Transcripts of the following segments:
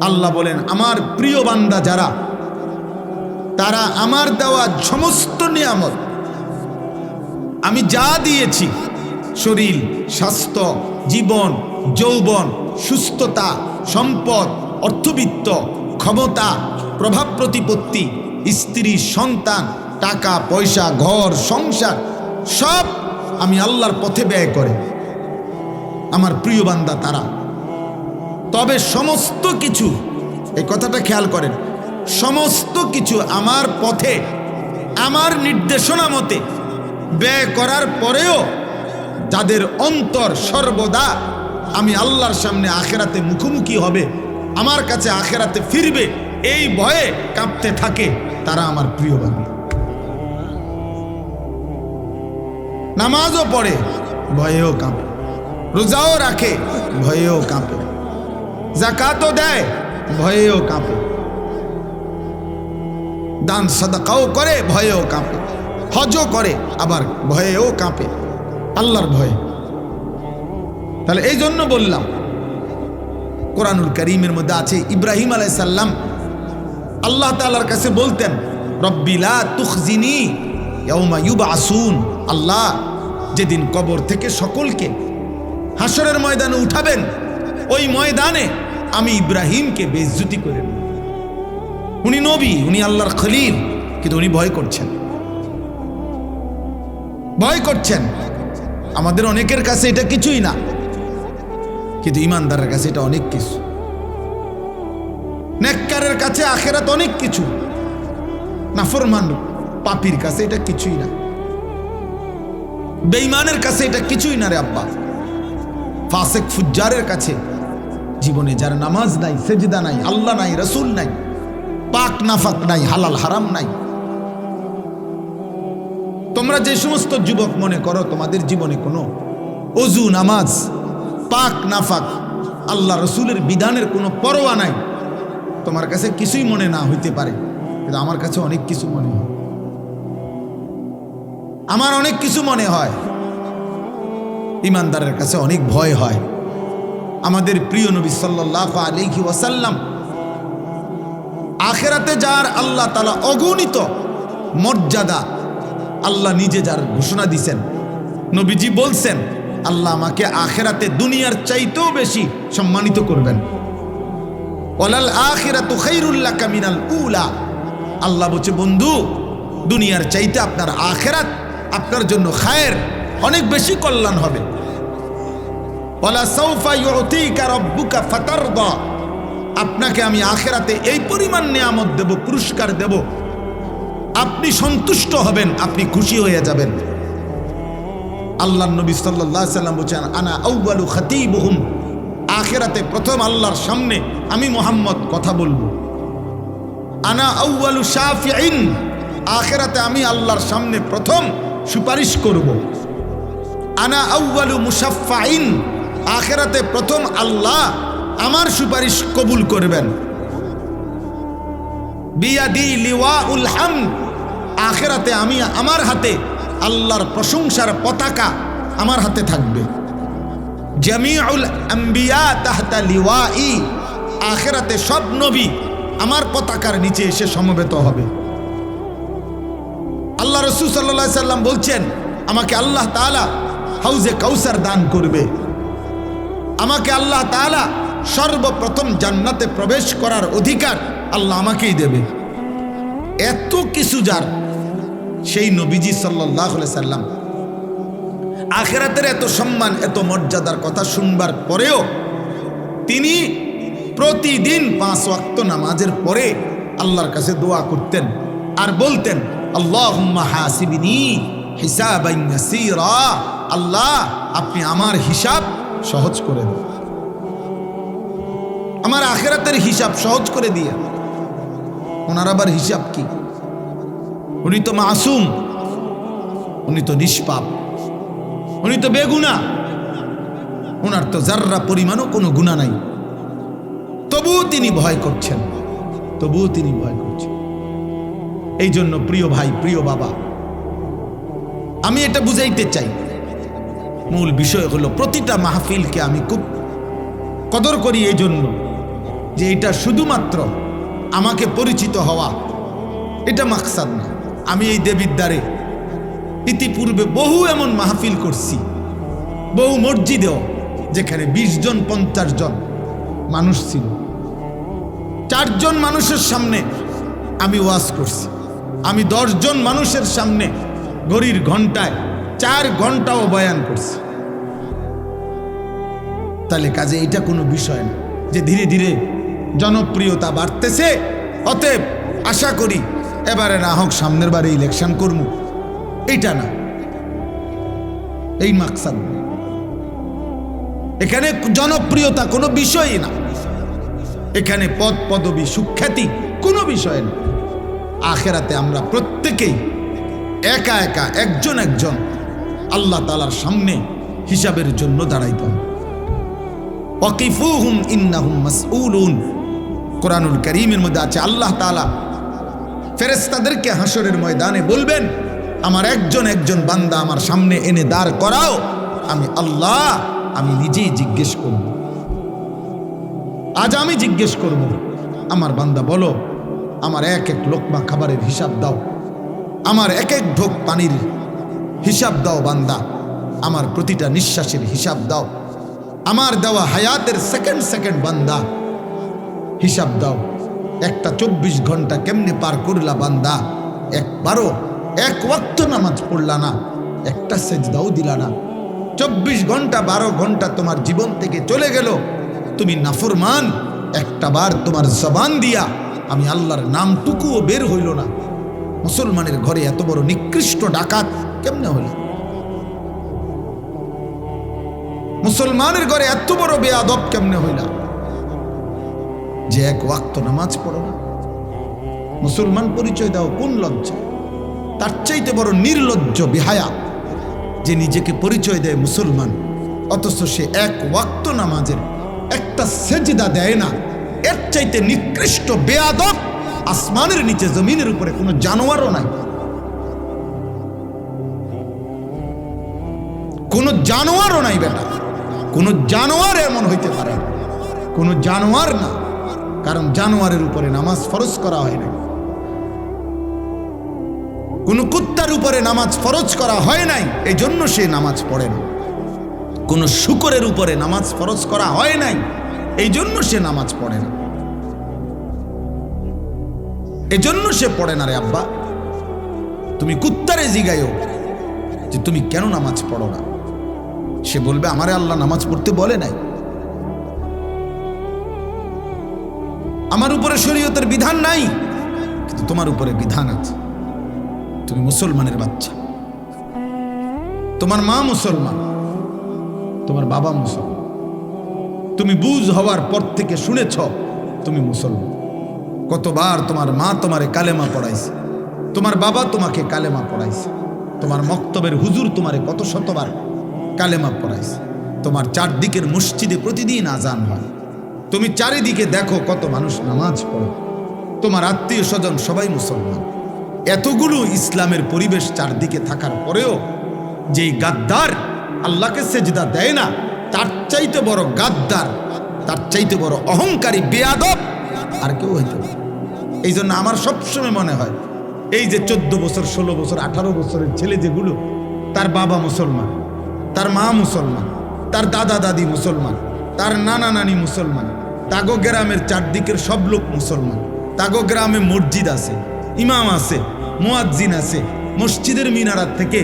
আল্লাহ বলেন আমার প্রিয় বান্দা যারা, তারা আমার দেওয়া সমস্ত নিয়ামত, আমি যা দিয়েছি, শরীর, স্বাস্থ্য, জীবন, যৌবন, সুস্থতা, সম্পদ, অর্থবিত্ত, ক্ষমতা, প্রভাব প্রতিপত্তি, স্ত্রী, সন্তান, টাকা পয়সা, ঘর সংসার, সব আমি আল্লাহর পথে ব্যয় করে আমার প্রিয় বান্দা তারা। তবে সমস্ত কিছু, এই কথাটা খেয়াল করেন, সমস্ত কিছু আমার পথে আমার নির্দেশনা মতে ব্যয় করার পরেও যাদের অন্তর সর্বদা আমি আল্লাহর সামনে আখেরাতে মুখোমুখি হবে, আমার কাছে আখেরাতে ফিরবে, এই ভয়ে কাঁপতে থাকে, তারা আমার প্রিয় বান্দা। নামাজও পড়ে, ভয়েও কাঁপে, রোজাও রাখে, ভয়েও কাঁপে, যাকাতও দেয়, ভয়েও কাঁপে, দান সাদাকাও করে, ভয়েও কাঁপে, হজও করে, আবার ভয়েও কাঁপে, আল্লাহর ভয়ে। তাহলে এই জন্য বললাম, কোরআনুল কারীমের মধ্যে আছে ইব্রাহিম আলাইহিস সালাম আল্লাহ তাআলার কাছে বলতেন, রব্বি লা তুখজিনি ইয়াউমা ইউবআসুন, আল্লাহ যেদিন কবর থেকে সকলকে হাসরের ময়দানে উঠাবেন, ওই ময়দানে আমি ইব্রাহিমকে বেইজ্জতি করে নেব। উনি নবী, উনি আল্লাহর খলিল, কিন্তু উনি ভয় করছেন, ভয় করছেন। আমাদের অনেকের কাছে এটা কিছুই না, কিন্তু ইমানদারের কাছে এটা অনেক কিছু। নেককারের কাছে আখেরাত অনেক কিছু, নাফরমান পাপীর কাছে এটা কিছুই না, বেঈমানের কাছে এটা কিছুই না রে আব্বা। ফাসিক ফুজ্জারের কাছে জীবনে যার নামাজ নাই, সেজদা নাই, আল্লাহ নাই, রাসূল নাই, পাক নাফাক নাই, হালাল হারাম নাই। তোমরা যে সমস্ত যুবক মনে করো তোমাদের জীবনে কোনো ওযু, নামাজ, পাক নাফাক, আল্লাহ রসুলের বিধানের কোনো পরোয়া নাই, তোমার কাছে কিছুই মনে না হইতে পারে, কিন্তু আমার কাছে অনেক কিছু মনে হয়, আমার অনেক কিছু মনে হয়। ইমানদারের কাছে অনেক ভয় হয়। আমাদের প্রিয় নবী সাল্লাল্লাহু আলাইহি ওয়াসাল্লাম আখিরাতে যার আল্লাহ তাআলা অগণিত মর্যাদা আল্লাহ নিজে যার ঘোষণা দিয়েছেন, নবীজি বলছেন আল্লাহ আমাকে আখিরাতে দুনিয়ার চাইতেও বেশি সম্মানিত করবেন। ওয়ালাল আখিরাতু খায়রুল লাকা মিনাল উলা, আল্লাহ বলছে বন্ধু দুনিয়ার চাইতে আপনার আখিরাত আপনার জন্য খায়ের, অনেক বেশি কল্যাণ হবে। ওয়ালা সাউফা ইউতিকা রাব্বুকা ফাতারদা, আপনাকে আমি আখিরাতে এই পরিমাণ নিয়ামত দেব, পুরস্কার দেব, আপনি সন্তুষ্ট হবেন, আপনি খুশি হয়ে যাবেন। আল্লাহর নবী সাল্লাল্লাহু আলাইহি সাল্লাম বলেন আনা আউয়ালু খাতীবুহুম, আখিরাতে প্রথম আল্লাহর সামনে আমি মুহাম্মদ কথা বলবো। আনা আউয়ালু শাফিঈন, আখিরাতে আমি আল্লাহর সামনে প্রথম সুপারিশ করব। আনা আউয়ালু মুশাফফাইন, আখিরাতে প্রথম আল্লাহ আমার সুপারিশ কবুল করবেন। বিয়াদি লিওয়াউল হামদ, আখিরাতে আমি আমার হাতে আল্লাহর প্রশংসার পতাকা আমার হাতে থাকবে। জামিউল আম্বিয়া তাহতা লিওয়াই, আখিরাতে সব নবী আমার পতাকার নিচে এসে সমবেত হবে। আল্লাহ রাসূল সাল্লাল্লাহু আলাইহি সাল্লাম বলছেন আমাকে আল্লাহ তাআলা হাউজে কাউসার দান করবে, আমাকে আল্লাহ তাআলা সর্বপ্রথম জান্নাতে প্রবেশ করার অধিকার আল্লাহ আমাকেই দেবে। এত কিছু যার, সেই নবীজি সাল্লাল্লাহু আলাইহি সাল্লাম আখিরাতের এত সম্মান, এত মর্যাদার কথা শুনবার পরেও তিনি প্রতিদিন 5 ওয়াক্ত নামাজের পরে আল্লাহর কাছে দোয়া করতেন আর বলতেন আল্লাহুম্মা হাসিবনি হিসাবান ইয়াসীরা, আল্লাহ আপনি আমার হিসাব সহজ করে দিন, আমার আখিরাতের হিসাব সহজ করে দিয়ে। ওনার আবার হিসাব কি? উনি তো মাসুম, উনি তো নিষ্পাপ, উনি তো বেগুনা, ওনার তো জাররা পরিমাণও কোনো গুনাহ নাই, তবুও তিনি ভয় করছেন, তবুও তিনি ভয় করছেন। এই জন্য প্রিয় ভাই, প্রিয় বাবা, আমি এটা বুঝাইতে চাই, মূল বিষয় হলো প্রতিটা মাহফিলকে আমি খুব কদর করি। এই জন্য যে এটা শুধুমাত্র আমাকে পরিচিত হওয়া, এটা মাকসাদ না। আমি এই দেবীর দ্বারে ইতিপূর্বে বহু এমন মাহফিল করছি, বহু মসজিদেও, যেখানে 20 জন 50 জন মানুষ ছিল। 4 জন মানুষের সামনে আমি ওয়াজ করছি। আমি 10 জন মানুষের সামনে ঘড়ির ঘন্টায় 4 ঘন্টাও বয়ান করছি। তাহলে কাজে এটা কোনো বিষয় না যে ধীরে ধীরে জনপ্রিয়তা বাড়তেছে, অতএব আশা করি এবারে না হোক সামনের বারে ইলেকশন করবো, এইটা না, এই মাকসাদ না। এখানে জনপ্রিয়তা কোনো বিষয়ই না, এখানে পদ পদবী সুখ্যাতি কোনো বিষয় না। আখেরাতে আমরা প্রত্যেকেই একা একা একজন একজন আল্লাহ তাআলার সামনে হিসাবের জন্য দাঁড়াইতে হবে। ওয়াকিফুহুম ইন্নাহুম মাসউলুন, কোরআনুল কারীমের মধ্যে আছে আল্লাহ তাআলা ফেরেশতাদেরকে হাসরের ময়দানে বলবেন, আমার একজন একজন বান্দা আমার সামনে এনে দাঁড় করাও, আমি আল্লাহ আমি নিজেই জিজ্ঞেস করব। আজ আমি জিজ্ঞেস করব, আমার বান্দা বলো, আমার এক এক লোকমা খাবারের হিসাব দাও, আমার এক এক ঢোক পানির হিসাব দাও বান্দা, আমার প্রতিটা নিঃশ্বাসের হিসাব দাও, আমার দেওয়া হায়াতের সেকেন্ড সেকেন্ড বান্দা হিসাব দাও। একটা 24 ঘন্টা কেমনে পার করলা বান্দা, একবারও এক ওয়াক্ত নামাজ পড়লা না, একটা সেজদাও দিলা না। 24 ঘন্টা 12 ঘন্টা তোমার জীবন থেকে চলে গেল, তুমি নাফরমান, একটা বার তোমার জবান দিয়া আমি আল্লাহর নামটুকুও বের হইল না। মুসলমানের ঘরে এত বড় নিকৃষ্ট ডাকাত কেমনে হইল? মুসলমানের ঘরে এত বড় বেয়াদব কেমনে হইলা যে এক ওয়াক্ত নামাজ পড়ো না? মুসলমান পরিচয় দাও কোন লজ্জা? তার চাইতে বড় নির্লজ্জ বেহায়া যে নিজেকে পরিচয় দেয় মুসলমান, অথচ সে এক ওয়াক্ত নামাজের একটা সেজদা দেয় না। এর চাইতে নিকৃষ্ট বেয়াদব আসমানের নিচে জমিনের উপরে কোনো জানোয়ারও নাই, কোনো জানোয়ারও নাই বেটা, কোনো জানোয়ার এমন হইতে পারে না, কোনো জানোয়ার না। কারণ জানোয়ারের উপরে নামাজ ফরজ করা হয় না, কোনো কুত্তার উপরে নামাজ ফরজ করা হয় নাই, এই জন্য সে নামাজ পড়ে না। কোনো শূকরের উপরে নামাজ ফরজ করা হয় নাই, এই জন্য সে নামাজ পড়ে না, এই জন্য সে পড়ে না। রে আব্বা, তুমি কুত্তারে জিগাইও যে তুমি কেন নামাজ পড়ো না, সে বলবে আমারে আল্লাহ নামাজ পড়তে বলে নাই, আমার উপরে শরীয়তের বিধান নাই, কিন্তু তোমার উপরে বিধান আছে। তুমি মুসলমানের বাচ্চা, তোমার মা মুসলমান, তোমার বাবা মুসলমান, তুমি বুঝ হওয়ার পর থেকে শুনেছ তুমি মুসলমান। কতবার তোমার মা তোমারে কালেমা পড়াইছে, তোমার বাবা তোমাকে কালেমা পড়াইছে, তোমার মক্তবের হুজুর তোমারে কত শতবার কালেমা পড়াইছে, তোমার চারদিকের মসজিদে প্রতিদিন আজান হয়, তুমি চারিদিকে দেখো কত মানুষ নামাজ পড়ে, তোমার আত্মীয় স্বজন সবাই মুসলমান। এতগুলো ইসলামের পরিবেশ চারদিকে থাকার পরেও যেই গাদ্দার আল্লাহকে সেজদা দেয় না, তার চাইতে বড় গাদ্দার, তার চাইতে বড় অহংকারী বেয়াদব আর কেউ হইতে পারে। এই জন্য আমার সবসময় মনে হয় এই যে 14 বছর 16 বছর 18 বছরের ছেলে যেগুলো, তার বাবা মুসলমান, তার মা মুসলমান, তার দাদা দাদি মুসলমান, তার নানা নানি মুসলমান, তাগো গ্রামের চারদিকের সব লোক মুসলমান, তাগো গ্রামে মসজিদ আছে, ইমাম আছে, মুয়াজ্জিন আছে, মসজিদের মিনারাত থেকে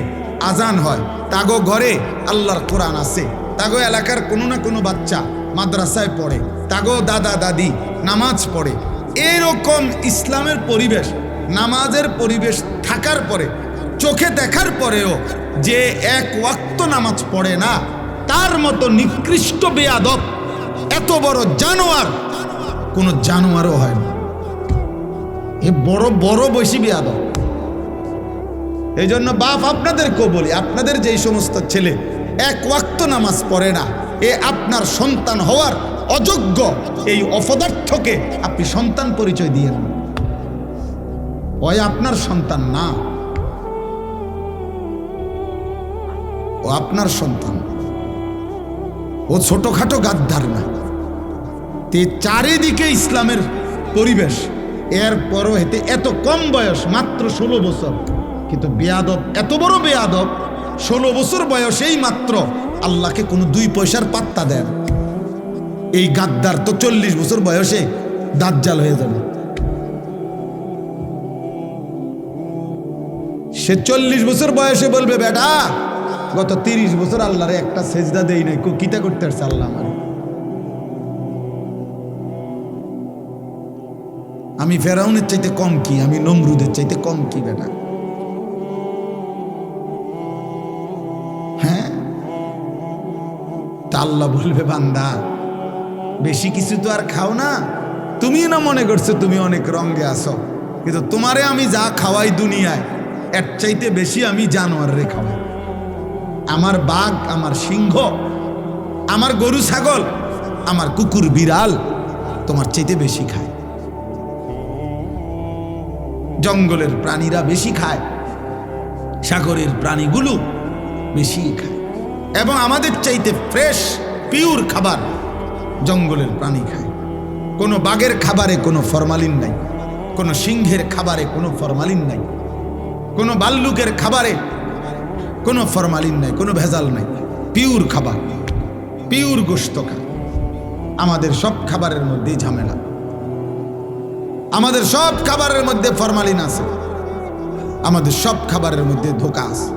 আজান হয়, তাগো ঘরে আল্লাহর কোরআন আছে, তাগো এলাকার কোনো না কোনো বাচ্চা মাদ্রাসায় পড়ে, তাগো দাদা দাদি নামাজ পড়ে। এরকম ইসলামের পরিবেশ, নামাজের পরিবেশ থাকার পরে, চোখে দেখার পরেও যে এক ওয়াক্ত নামাজ পড়ে না, তার মতো নিকৃষ্ট বেয়াদব, এত বড় জানোয়ার কোনো জানোয়ারও হয় না। এ বড় বড় বেশি বেয়াদব। এই জন্য বাপ আপনাদেরকেও বলি, আপনাদের যেই সমস্ত ছেলে এক ওয়াক্ত নামাজ পড়ে না, এ আপনার সন্তান হওয়ার অযোগ্য। এই অপদার্থকে আপনি সন্তান পরিচয় দিয়ে না, ওই আপনার সন্তান না, ও আপনার সন্তান, ও ছোটখাটো গাদ্দার না, তে চারিদিকে ইসলামের পরিবেশ, এরপরও হেতে এত কম বয়স, মাত্র 16 বছর, কিন্তু বেয়াদব, এত বড় বেয়াদব, 16 বছর বয়সেই মাত্র আল্লাহকে কোনো 2 পয়সার পাত্তা দেন। এই গাদ্দার তো 40 বছর বয়সে দাজ্জাল হয়ে যাবে। সে 40 বছর বয়সে বলবে, বেটা গত 30 বছর আল্লাহরে একটা সেজদা দেই নাই, কিতা করতে পারছে আল্লাহ আমার। আমি ফেরাউনের চাইতে কম কি? আমি নমরুদের চাইতে কম কি বেটা? হ্যাঁ, তা আল্লাহ বলবে, বান্দা বেশি কিছু তো আর খাও না, তুমি না মনে করছো তুমি অনেক রঙে আসো, কিন্তু তোমারে আমি যা খাওয়াই দুনিয়ায় এর চাইতে বেশি আমি জানোয়ার রে খাওয়াই। আমার বাঘ, আমার সিংহ, আমার গরু ছাগল, আমার কুকুর বিড়াল তোমার চাইতে বেশি খায়। জঙ্গলের প্রাণীরা বেশি খায়, সাগরের প্রাণীগুলো বেশি খায়, এবং আমাদের চাইতে ফ্রেশ পিওর খাবার জঙ্গলের প্রাণী খায়। কোনো বাঘের খাবারে কোনো ফরমালিন নাই, কোনো সিংহের খাবারে কোনো ফরমালিন নাই, কোনো ভাল্লুকের খাবারে কোনো ফরমালিন নাই, কোনো ভেজাল নাই, পিওর খাবার, পিওর গোশত খায়। আমাদের সব খাবারের মধ্যেই ঝামেলা, আমাদের সব খাবারের মধ্যে ফরমালিন আছে, আমাদের সব খাবারের মধ্যে ধোঁকা আছে।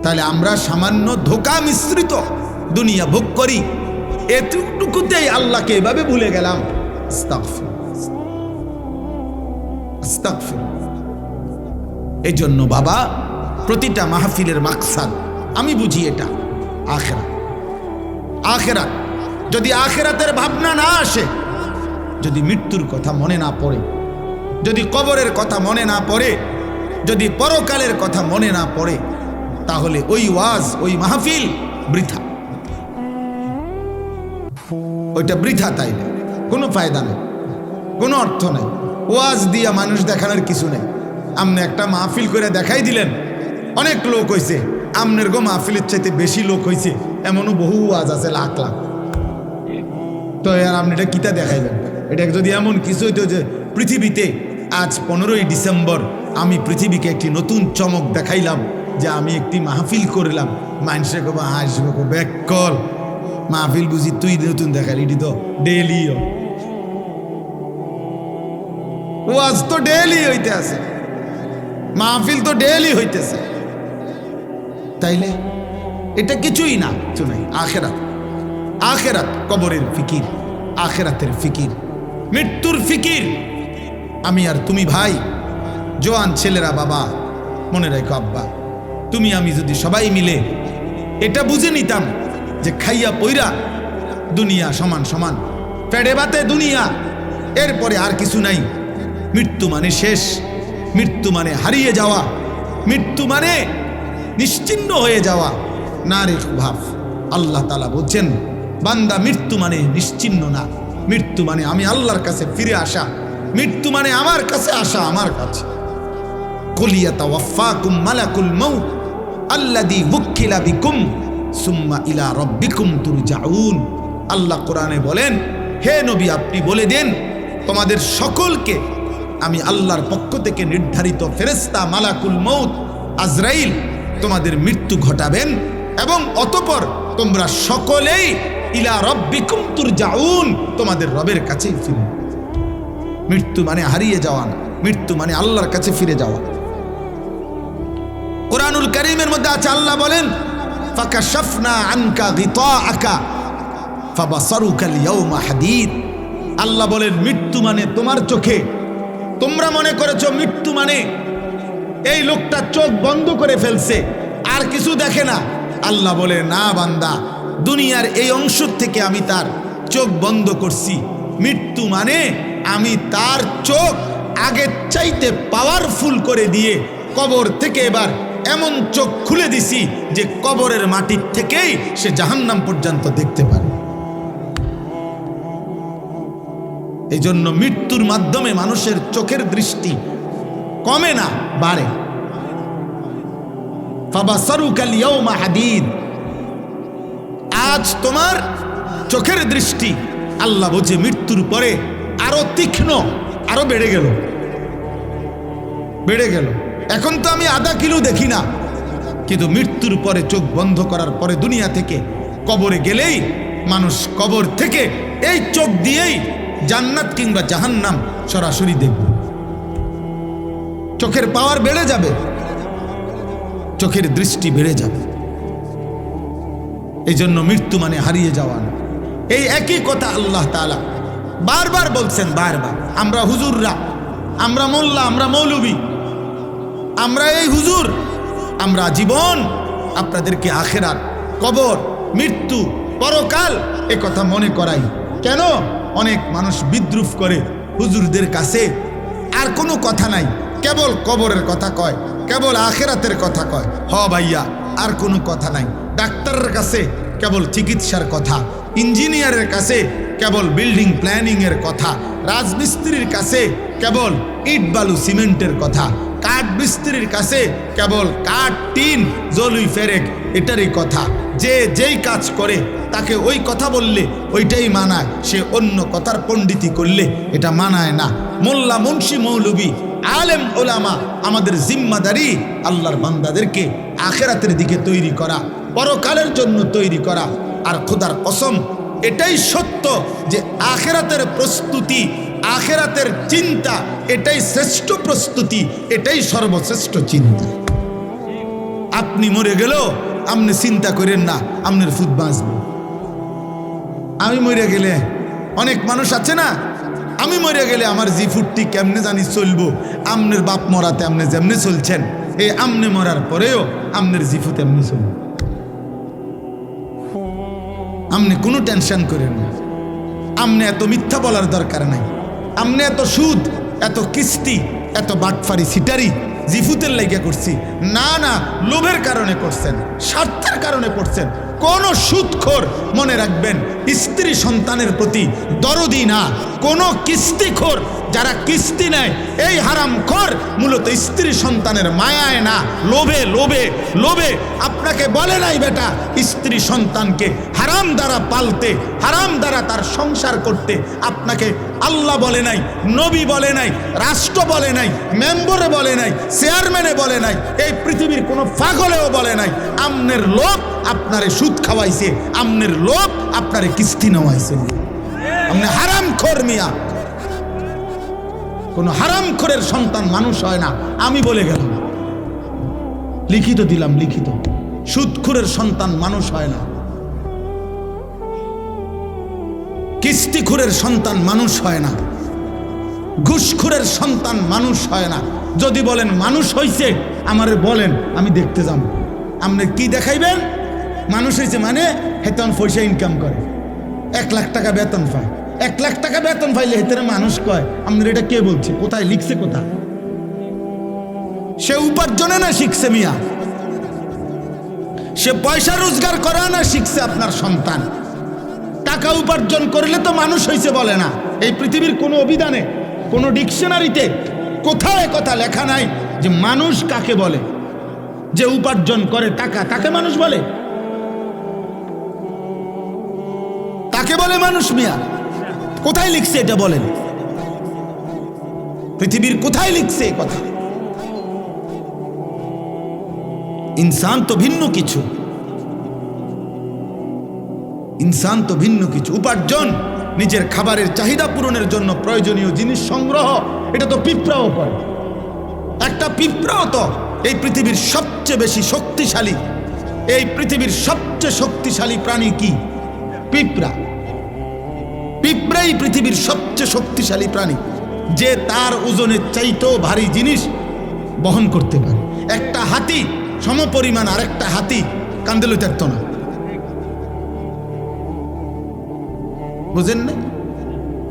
তাহলে আমরা সামান্য ধোঁকা মিশ্রিত দুনিয়া ভোগ করি, এতটুকুতেই আল্লাহকে এভাবে ভুলে গেলাম। এই জন্য বাবা, প্রতিটা মাহফিলের মাকসাদ আমি বুঝি এটা আখিরাত। আখিরাত যদি আখিরাতের ভাবনা না আসে, যদি মৃত্যুর কথা মনে না পড়ে, যদি কবরের কথা মনে না পড়ে, যদি পরকালের কথা মনে না পড়ে, তাহলে ওই ওয়াজ, ওই মাহফিল বৃথা, ওইটা বৃথা। তাই কোনো ফায়দা নেই, কোনো অর্থ নেই। ওয়াজ দিয়া মানুষ দেখানোর কিছু নেই। আপনি একটা মাহফিল করে দেখাই দিলেন, অনেক লোক হয়েছে, আমনের গো মাহফিলের চাইতে বেশি লোক হয়েছে, এমনও বহু ওয়াজ আছে লাখ লাখ। তো আর আপনি এটা কিতা দেখাইবেন? এটা যদি এমন কিছু হইতো যে পৃথিবীতে আজ 15ই ডিসেম্বর আমি পৃথিবীকে একটি নতুন চমক দেখাইলাম, যে আমি একটি মাহফিল করলাম, মানুষে কব হাসবো, ব্যাকল মাহফিল বুঝি তুই নতুন দেখালি, এটি তো ডেইলি ওয়াজ, তো ডেইলি হইতে আছে, মাহফিল তো ডেইলি হইতেছে। তাইলে এটা কিছুই না, কিছু নাই। আখেরাত, আখেরাত, কবরের ফিকির, আখেরাতের ফিকির, মৃত্যুর ফিকির। আমি আর তুমি ভাই, জোয়ান ছেলেরা, বাবা মনে রেখো, আব্বা তুমি আমি যদি সবাই মিলে এটা বুঝে নিতাম যে খাইয়া পইরা দুনিয়া সমান সমান, পেটে ভাতে দুনিয়া, এরপরে আর কিছু নাই। মৃত্যু মানে শেষ, মৃত্যু মানে হারিয়ে যাওয়া, মৃত্যু মানে নিশ্চিহ্ন হয়ে যাওয়া। না রে ভাব, আল্লাহ তাআলা বলছেন, বান্দা মৃত্যু মানে নিশ্চিহ্ন না, মৃত্যু মানে আমি আল্লাহর কাছে ফিরে আসা, মৃত্যু মানে আমার কাছে আসা, আমার কাছে। কুল ইয়াতাওয়াফাকুম মালাকুল মাউত আল্লাযী ওয়াক্কিলা বিকুম সুম্মা ইলা রাব্বিকুম তুরজাউন। আল্লাহ কোরআনে বলেন, হে নবী আপনি বলে দেন, তোমাদের সকলকে আমি আল্লাহর পক্ষ থেকে নির্ধারিত ফেরেশতা মালাকুল মউত আজরাইল তোমাদের মৃত্যু ঘটাবেন, এবং অতঃপর তোমরা সকলেই ইলা রাব্বিকুম তুরজাউন, তোমাদের রবের কাছেই ফিরবে। মৃত্যু মানে হারিয়ে যাওয়া না, মৃত্যু মানে আল্লাহর কাছে ফিরে যাওয়া। কুরআনুল কারীমের মধ্যে আছে, আল্লাহ বলেন, ফাকাশাফনা আনকা গিতাআকা ফাবাসারুকাল ইয়াওমা হাদীদ। আল্লাহ বলেন, মৃত্যু মানে তোমার চোখে, তোমরা মনে করেছো মৃত্যু মানে এই লোকটা চোখ বন্ধ করে ফেলছে, আর কিছু দেখে না। আল্লাহ বলে, না বান্দা, দুনিয়ার এই অংশ থেকে আমি তার চোখ বন্ধ করছি। মৃত্যু মানে আমি তার চোখ আগের চাইতে পাওয়ারফুল করে দিয়ে কবর থেকে এবার এমন চোখ খুলে দিছি যে কবরের মাটির থেকেই সে জাহান্নাম পর্যন্ত দেখতে পারে। এই জন্য মৃত্যুর মাধ্যমে মানুষের চোখের দৃষ্টি কমে না, বাড়ে। ফাবাসারুকাল ইয়াওমা হাদীদ, আজ তোমার চোখের দৃষ্টি আল্লাহ বলছে মৃত্যুর পরে আরো তীক্ষ্ণ, আরো বেড়ে গেল। এখন তো আমি আধা কিলো দেখি না, কিন্তু মৃত্যুর পরে চোখ বন্ধ করার পরে দুনিয়া থেকে কবরে গেলেই মানুষ কবর থেকে এই চোখ দিয়েই জান্নাত কিংবা জাহান্নাম সরাসরি দেখবে। চোখের পাওয়ার বেড়ে যাবে, চোখের দৃষ্টি বেড়ে যাবে। এই জন্য মৃত্যু মানে হারিয়ে যাওয়া না। এই একই কথা আল্লাহ তাআলা বারবার বলছেন, বারবার। আমরা হুজুররা, আমরা মোল্লা, আমরা মৌলবী, আমরা এই হুজুর, আমরা জীবন আপনাদেরকে আখেরাত, কবর, মৃত্যু, পরকাল এ কথা মনে করাই। কেন? অনেক মানুষ বিদ্রুপ করে হুজুরদের কাছে, আর কোনো কথা নাই, কেবল কবরের কথা কয়, কেবল আখেরাতের কথা কয়। হ ভাইয়া, আর কোনো কথা নাই। ডাক্তারের কাছে কেবল চিকিৎসার কথা, ইঞ্জিনিয়ারের কাছে কেবল বিল্ডিং প্ল্যানিং এর কথা, রাজমিস্ত্রির কাছে কেবল ইট বালু সিমেন্টের কথা, কাঠ মিস্ত্রির কাছে কেবল কাঠ, টিন, জলুই, ফেরেক এটারই কথা। যে যেই কাজ করে তাকে ওই কথা বললে ওইটাই মানায়, সে অন্য কথার পণ্ডিতি করলে এটা মানায় না। মোল্লা, মুন্সি, মৌলবী, আলেম, ওলামা, আমাদের জিম্মাদারি আল্লাহর বান্দাদেরকে আখেরাতের দিকে তৈরি করা, পরকালের জন্য তৈরি করা। আর খোদার কসম, এটাই সত্য যে আখেরাতের প্রস্তুতি, আখেরাতের চিন্তা এটাই শ্রেষ্ঠ প্রস্তুতি, এটাই সর্বশ্রেষ্ঠ চিন্তা। আপনি মরে গেল আপনি চিন্তা করেন না আপনার ফুট বাঁচবে। আমি মরে গেলে, অনেক মানুষ আছে না, আমি মরে গেলে আমার জি ফুটটি কেমনে জানি চলবো। আমনের বাপ মরাতে আপনি যেমনি চলছেন, এই আমনে মরার পরেও আমনের জিফু তেমনি চলবে। আপনি কোনো টেনশন করেন না। আপনি এত মিথ্যা বলার দরকার নাই। আপনি এত সুদ, এত কিস্তি, এত বাটফারি, সিটারি জিফুতের লাইগা করছি না, না, লোভের কারণে করছেন, স্বার্থের কারণে করছেন। কোন সুদখোর মনে রাখবেন স্ত্রী সন্তানের প্রতি দরদি না। কোন কিস্তিখোর যারা কিস্তি নেয়, এই হারামখোর মূলত স্ত্রী সন্তানের মায়ায় না, লোভে লোভে লোভে। আপনাকে বলে নাই বেটা স্ত্রী সন্তানকে হারাম দ্বারা পালতে, হারাম দ্বারা তার সংসার করতে। আপনাকে আল্লাহ বলে নাই, নবী বলে নাই, রাষ্ট্র বলে নাই, মেম্বরে বলে নাই, চেয়ারম্যানে বলে নাই, এই পৃথিবীর কোনো পাগলেও বলে নাই। আমনের লোক আপনারে সুদ খাওয়াইছে, আমনের লোক আপনারে কিস্তি নেওয়াইছে। আপনি হারামখোর মিয়া। কোন হারামখোরের সন্তান মানুষ হয় না, আমি বলে গেলাম, লিখিত দিলাম, লিখিত। সুদখোরের সন্তান মানুষ হয় না, কিস্তিখোরের সন্তান মানুষ হয় না, ঘুষখোরের সন্তান মানুষ হয় না। যদি বলেন মানুষ হইছে, আমারে বলেন, আমি দেখতে যাব। আপনি কি দেখাইবেন? মানুষ হয়েছে মানে হেতন পয়সা ইনকাম করে, 1 লাখ টাকা বেতন পায়। 1 লাখ টাকা বেতন পাইলে হেতরে মানুষ কয়। আপনার এটা কে বলছে? কোথায় লিখছে? কোথায়? সে উপার্জনে না শিখছে মিয়া, সে পয়সা রোজগার করা না শিখছে। আপনার সন্তান টাকা উপার্জন করলে তো মানুষ হয়েছে বলে না। এই পৃথিবীর কোনো অভিধানে, কোনো ডিকশনারিতে কোথাও কথা লেখা নাই যে মানুষ কাকে বলে। যে উপার্জন করে টাকা, তাকে মানুষ বলে? তাকে বলে মানুষ মিয়া? কোথায় লিখছে এটা বলেন? পৃথিবীর কোথায় লিখছে এই কথা? ইনসান তো ভিন্ন কিছু, ইনসান তো ভিন্ন কিছু। উপার্জন, নিজের খাবারের চাহিদা পূরণের জন্য প্রয়োজনীয় জিনিস সংগ্রহ, এটা তো পিঁপড়াও করে। একটা পিঁপড়াও তো এই পৃথিবীর সবচেয়ে বেশি শক্তিশালী, এই পৃথিবীর সবচেয়ে শক্তিশালী প্রাণী কি? পিঁপড়া। পিঁপড়াই পৃথিবীর সবচেয়ে শক্তিশালী প্রাণী, যে তার ওজনের চাইতেও ভারী জিনিস বহন করতে পারে। একটা হাতি সমপরিমাণ আরেকটা হাতি কান্দে লইতে পারত না, বুঝেন না?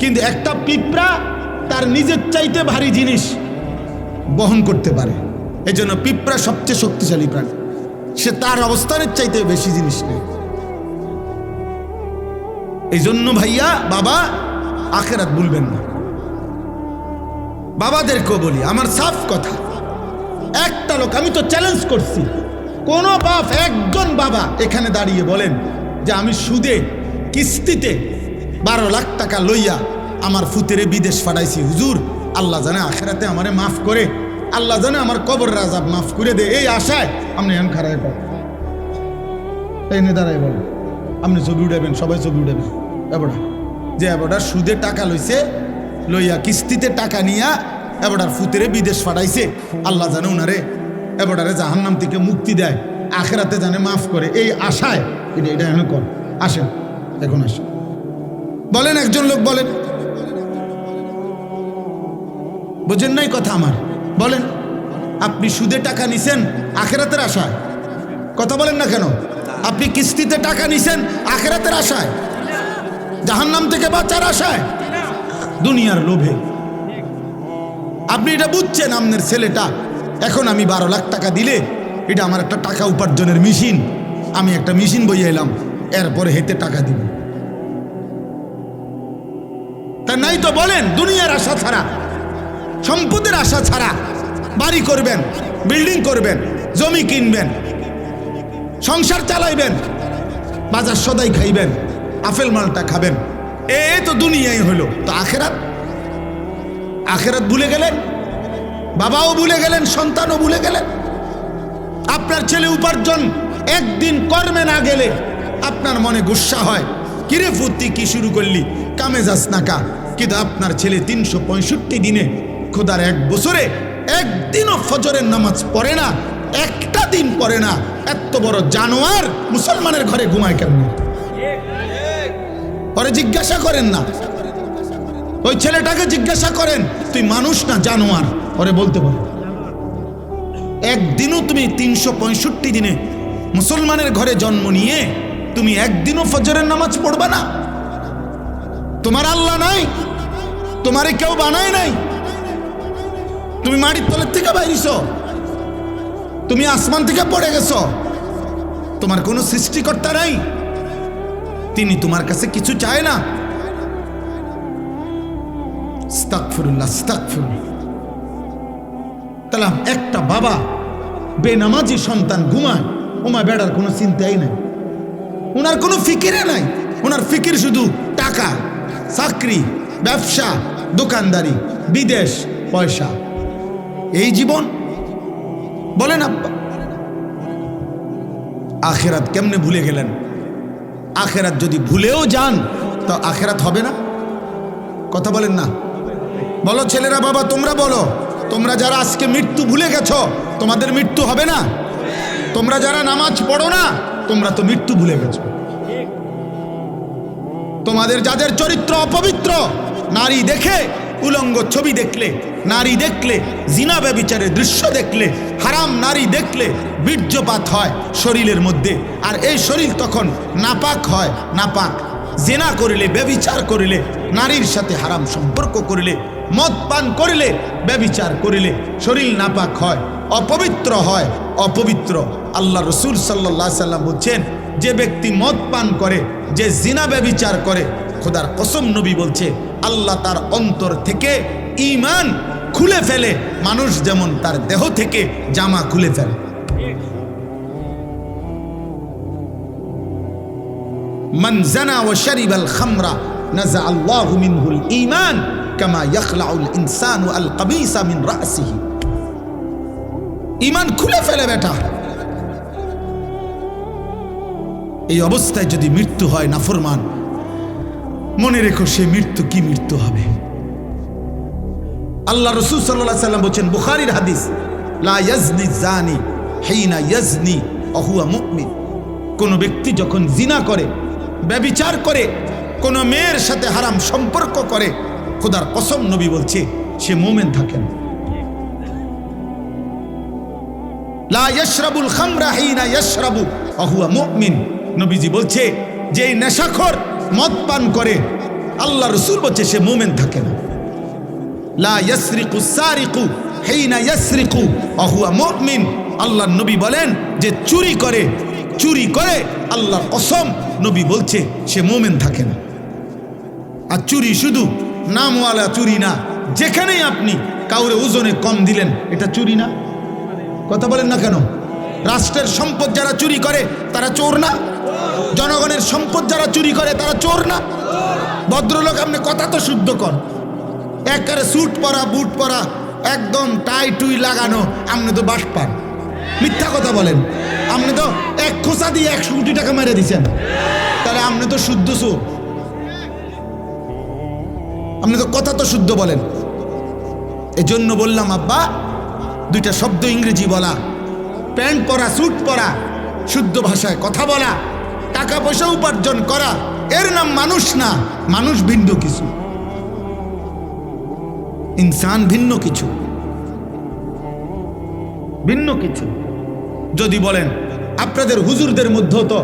কিন্তু একটা পিঁপড়া তার নিজের চাইতে ভারী জিনিস বহন করতে পারে। এই জন্য পিঁপড়া সবচেয়ে শক্তিশালী প্রাণী। সে তার অবস্থানের চাইতে বেশি জিনিস নেই। এই জন্য ভাইয়া, বাবা, আখেরাত ভুলবেন না। বাবাদেরকেও বলি, আমার সাফ কথা, একটা লোক, আমি তো চ্যালেঞ্জ করছি, কোন বাপ, একজন বাবা এখানে দাঁড়িয়ে বলেন যে আমি সুদে, কিস্তিতে 12 লাখ টাকা লইয়া আমার ফুতেরে বিদেশ পাঠাইছি, হুজুর আল্লাহ জানে আখেরাতে আমারে মাফ করে, আল্লাহ জানে আমার কবরের আযাব মাফ করে দে, এই আশায় আপনি এখন খারাপ করেন এই নে দাঁড়াই বলেন আপনি ছবি উঠাবেন, সবাই ছবি উঠাবেন। এবারটা যে এবারটার সুদে টাকা লইছে, লইয়া কিস্তিতে টাকা নিয়া এবারটার ফুতেরে বিদেশ পাঠাইছে, আল্লাহ জানে উনারে এবারটারে জাহান্নাম থেকে মুক্তি দেয়, আখেরাতে জানে মাফ করে, এই আশায় এটা এখন কর। আসেন এখন আসেন বলেন, একজন লোক বলেন, বোঝেন নাই কথা আমার? বলেন আপনি সুদে টাকা নিছেন আখেরাতের আশায়, কথা বলেন না কেন? আপনি কিস্তিতে টাকা নিছেন আখেরাতের আশায়, জাহান্নাম থেকে বাঁচার আশায়, দুনিয়ার লোভে। আপনি এটা বুঝছেন আপনার ছেলেটা এখন আমি 12 লাখ টাকা দিলে এটা আমার একটা টাকা উপার্জনের মেশিন, আমি একটা মেশিন বইয়ে এলাম, এরপরে হেতে টাকা দিব। তা নাই তো বলেন, দুনিয়ার আশা ছাড়া, সম্পদের আশা ছাড়া বাড়ি করবেন, বিল্ডিং করবেন, জমি কিনবেন, সংসার চালাইবেন, বাজার সদাই খাইবেন, আপেল মালটা খাবেন, এ তো দুনিয়াই হলো। তো আখেরাত, আখেরাত ভুলে গেলেন, বাবাও ভুলে গেলেন, সন্তানও ভুলে গেলেন। আপনার ছেলে উপার্জন একদিন কর্মে না গেলে আপনার মনে গুসা হয়, কিরে ফুর্তি কি শুরু করলি, কামে যাস না কা। কিন্তু আপনার ছেলে 365 দিনে, খোদার 1 বছরে একদিনও ফজরের নামাজ পড়ে না, একটা দিন পড়ে না, এত বড় জানোয়ার মুসলমানের ঘরে ঘুমায় কেমন? পরে জিজ্ঞাসা করেন না, ওই ছেলেটাকে জিজ্ঞাসা করেন তুই মানুষ না জানোয়ার, পরে বলতে পারো। একদিনও তুমি 365 দিনে মুসলমানের ঘরে জন্ম নিয়ে তুমি একদিনও ফজরের নামাজ পড়বা না? তোমার আল্লাহ নাই, তোমারে কেউ বানায় নাই, তুমি মাটির তলের থেকে বাইরিছ, তুমি আসমান থেকে পড়ে গেছো, তোমার কোনো সৃষ্টিকর্তা নাই, তিনি তোমার কাছে কিছু চায় না। আস্তাগফিরুল্লাহ, আস্তাগফিরুল্লাহ। তাহলে একটা বাবা বেনামাজি সন্তান ঘুমায়, ওমা বেড়ার কোনো চিন্তাই নাই, ওনার কোনো ফিকিরে নাই, ওনার ফিকির শুধু টাকা, চাকরি, ব্যবসা, দোকানদারি, বিদেশ, পয়সা, এই জীবন। বলেন আব্বা আখেরাত কেমনে ভুলে গেলেন? আখেরাত যদি ভুলেও যান তো আখেরাত হবে না, কথা বলেন না? বলো ছেলেরা, বাবা তোমরা বলো, তোমরা যারা আজকে মৃত্যু ভুলে গেছো তোমাদের মৃত্যু হবে না? তোমরা যারা নামাজ পড়ো না তোমরা তো মৃত্যু ভুলে গেছো। তোমাদের যাদের চরিত্র অপবিত্র, নারী দেখে, উলঙ্গ ছবি দেখলে, নারী দেখলে, জিনা ব্যভিচারের দৃশ্য দেখলে, হারাম নারী দেখলে বীর্যপাত হয় শরীরের মধ্যে, আর এই শরীর তখন নাপাক হয়, নাপাক। জিনা করিলে, ব্যভিচার করিলে, নারীর সাথে হারাম সম্পর্ক করিলে, মদ পান করিলে, ব্যভিচার করিলে শরীর নাপাক হয়, অপবিত্র হয়, অপবিত্র। আল্লাহ রসুল সাল্লাল্লাহু আলাইহি সাল্লাম বলছেন, যে ব্যক্তি মদ পান করে, যে জিনা ব্যভিচার করে, খোদার কসম নবী বলছে আল্লাহ তার অন্তর থেকে ঈমান খুলে ফেলে, মানুষ যেমন তার দেহ থেকে জামা খুলে ফেলে। মান জানা ওয়া শারিবাল খামরা নাযা আল্লাহু মিনহুল ঈমান কামা ইয়াখলাউল ইনসানু আল কাবিসা মিন রাসিহি। ঈমান খুলে ফেলে বেটা। এই অবস্থায় যদি মৃত্যু হয় নাফরমান, মনে রেখো সে মৃত্যু কি মৃত্যু হবে। আল্লাহ রাসূল সাল্লাল্লাহু আলাইহি সাল্লাম বলেন, বুখারীর হাদিস, লা ইয়াজনি জানি হিনা ইয়াজনি ওয়া হুয়া মুমিন। কোন ব্যক্তি যখন জিনা করে, ব্যভিচার করে, কোন মেয়ের সাথে হারাম সম্পর্ক করে, খোদার কসম নবী বলছে সে মুমিন থাকে না। লা ইয়াশরাবুল খামরা হিনা ইয়াশরাবু ওয়া হুয়া মুমিন। নবীজি বলছে যে নেশাখোর মদ পান করে, আল্লাহ রাসূল বলছে সে মুমিন থাকে না। লা ইয়াসরিকু সারিকু হিনা ইয়াসরিকু ওয়া হুয়া মুমিন। আল্লাহ নবী বলেন যে চুরি করে, চুরি করে, আল্লাহর কসম নবী বলছে সে মুমিন থাকে না। আর চুরি শুধু নামওয়ালা চুরি না, যেখানেই আপনি কাউরে ওজনে কম দিলেন এটা চুরি না? কথা বলেন না কেন? রাষ্ট্রের সম্পদ যারা চুরি করে তারা চোর না? জনগণের সম্পদ যারা চুরি করে তারা চোর না? ভদ্রলোক, আপনি কথা তো শুদ্ধ কর। একেবারে স্যুট পরা, বুট পরা, একদম টাই টুই লাগানো, আপনি তো বাস পান। মিথ্যা কথা বলেন। আপনি তো এক খোসা দিয়ে 100 কোটি টাকা মেরে দিচ্ছেন, তাহলে আপনি তো শুদ্ধ সুর। আপনি তো কথা তো শুদ্ধ বলেন। এজন্য বললাম আব্বা, দুইটা শব্দ ইংরেজি বলা, প্যান্ট পরা, স্যুট পরা, শুদ্ধ ভাষায় কথা বলা, টাকা পয়সা উপার্জন করা, এর নাম মানুষ না। মানুষ ভিন্ন কিছু, ইনসান ভিন্ন কিছু, ভিন্ন কিছু। যদি বলেন আপনাদের হুজুরদের মধ্যেও তো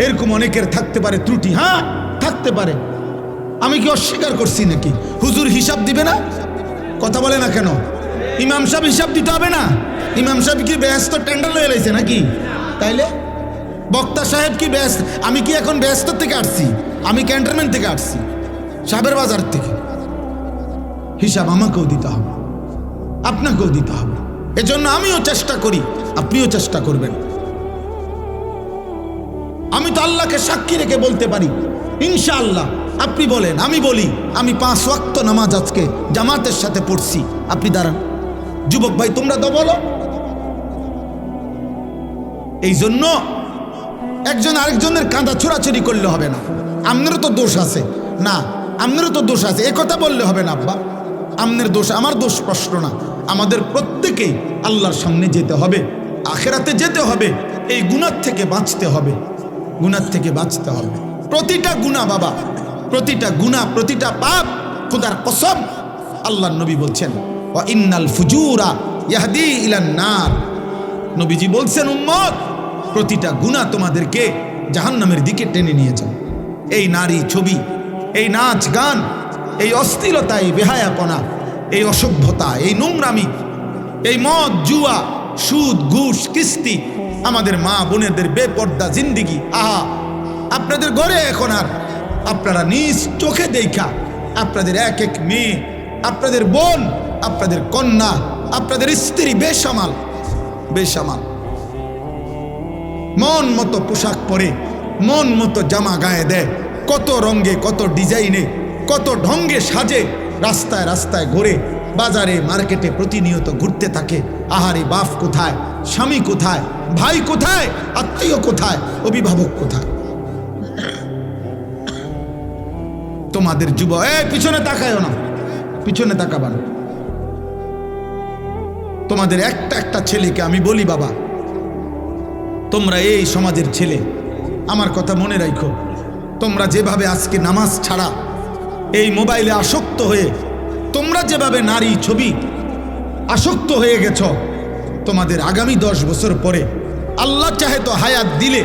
এরকম অনেকের থাকতে পারে ত্রুটি, হ্যাঁ থাকতে পারে, আমি কি অস্বীকার করছি নাকি? হুজুর হিসাব দিবে না? কথা বলে না কেন? ইমাম সাহেব হিসাব দিতে হবে না? ইমাম সাহেব কি ব্যস্ত টেন্ডার লয়ে লাইছে নাকি? তাইলে বক্তা সাহেব কি ব্যস্ত? আমি কি এখন ব্যস্ত থেকে আসছি? আমি ক্যান্টনমেন্ট থেকে আসছি, সাবের বাজার থেকে। হিসাব আমাকেও দিতে হবে, আপনাকেও দিতে হবে। এজন্য আমিও চেষ্টা করি, আপনিও চেষ্টা করবেন। আমি তো আল্লাহকে সাক্ষী রেখে বলতে পারি ইনশাআল্লাহ। আপনি বলেন, আমি বলি, আমি 5 ওয়াক্ত নামাজ আজকে জামাতের সাথে পড়ছি। আপনি দাঁড়ান, যুবক ভাই তোমরা তো বলো। এই জন্য একজন আরেকজনের কাঁধা ছোড়াছড়ি করলে হবে না। আপনারও তো দোষ আছে না, আপনারও তো দোষ আছে, কথা বললে হবে না আব্বা। আপনার দোষ আমার দোষ প্রশ্ন না। আমাদের প্রত্যেকেই আল্লাহর সামনে যেতে হবে, আখেরাতে যেতে হবে। এই গুনাহ থেকে বাঁচতে হবে, গুনাহ থেকে বাঁচতে হবে। প্রতিটা গুনাহ বাবা, প্রতিটা গুনাহ, প্রতিটা পাপ, খোদার কসম আল্লাহর নবী বলছেন, ওয়া ইন্নাল ফুজুরা ইয়াহদি ইলান নার। নবীজি বলছেন, উম্মত প্রতিটা গুনাহ তোমাদেরকে জাহান্নামের দিকে টেনে নিয়ে যায়। এই নারী ছবি, এই নাচ গান, এই অশ্লীলতা, এই বেহায়াপনা, এই অসভ্যতা, এই নোংরামি, এই মদ জুয়া, সুদ ঘুষ কিস্তি, আমাদের মা বোনেদের বেপর্দা জিন্দিগি। আহা, আপনাদের ঘরে এখন আর আপনারা নিজ চোখে দেখা আপনাদের এক এক মেয়ে, আপনাদের বোন, আপনাদের কন্যা, আপনাদের স্ত্রী বেসামাল, বেসামাল, মন মতো পোশাক পরে, মন মতো জামা গায়ে দেয়, কত রঙে, কত ডিজাইনে, কত ঢঙ্গে সাজে, রাস্তায় রাস্তায় ঘুরে, বাজারে মার্কেটে প্রতিনিয়ত ঘুরতে থাকে। আহারে, বাপ কোথায়, স্বামী কোথায়, ভাই কোথায়, আত্মীয় কোথায়, অভিভাবক কোথায়? তোমাদের যুব, পিছনে তাকায়ও না, পিছনে তাকাবা না। তোমাদের একটা একটা ছেলেকে আমি বলি, বাবা তোমরা এই সমাজের ছেলে, আমার কথা মনে রাখো। তোমরা যেভাবে আজকে নামাজ ছাড়া এই মোবাইলে আসক্ত হয়ে, তোমরা যেভাবে নারী ছবি আসক্ত হয়ে গেছ, তোমাদের আগামী 10 বছর পরে আল্লাহ চাহে তো হায়াত দিলে,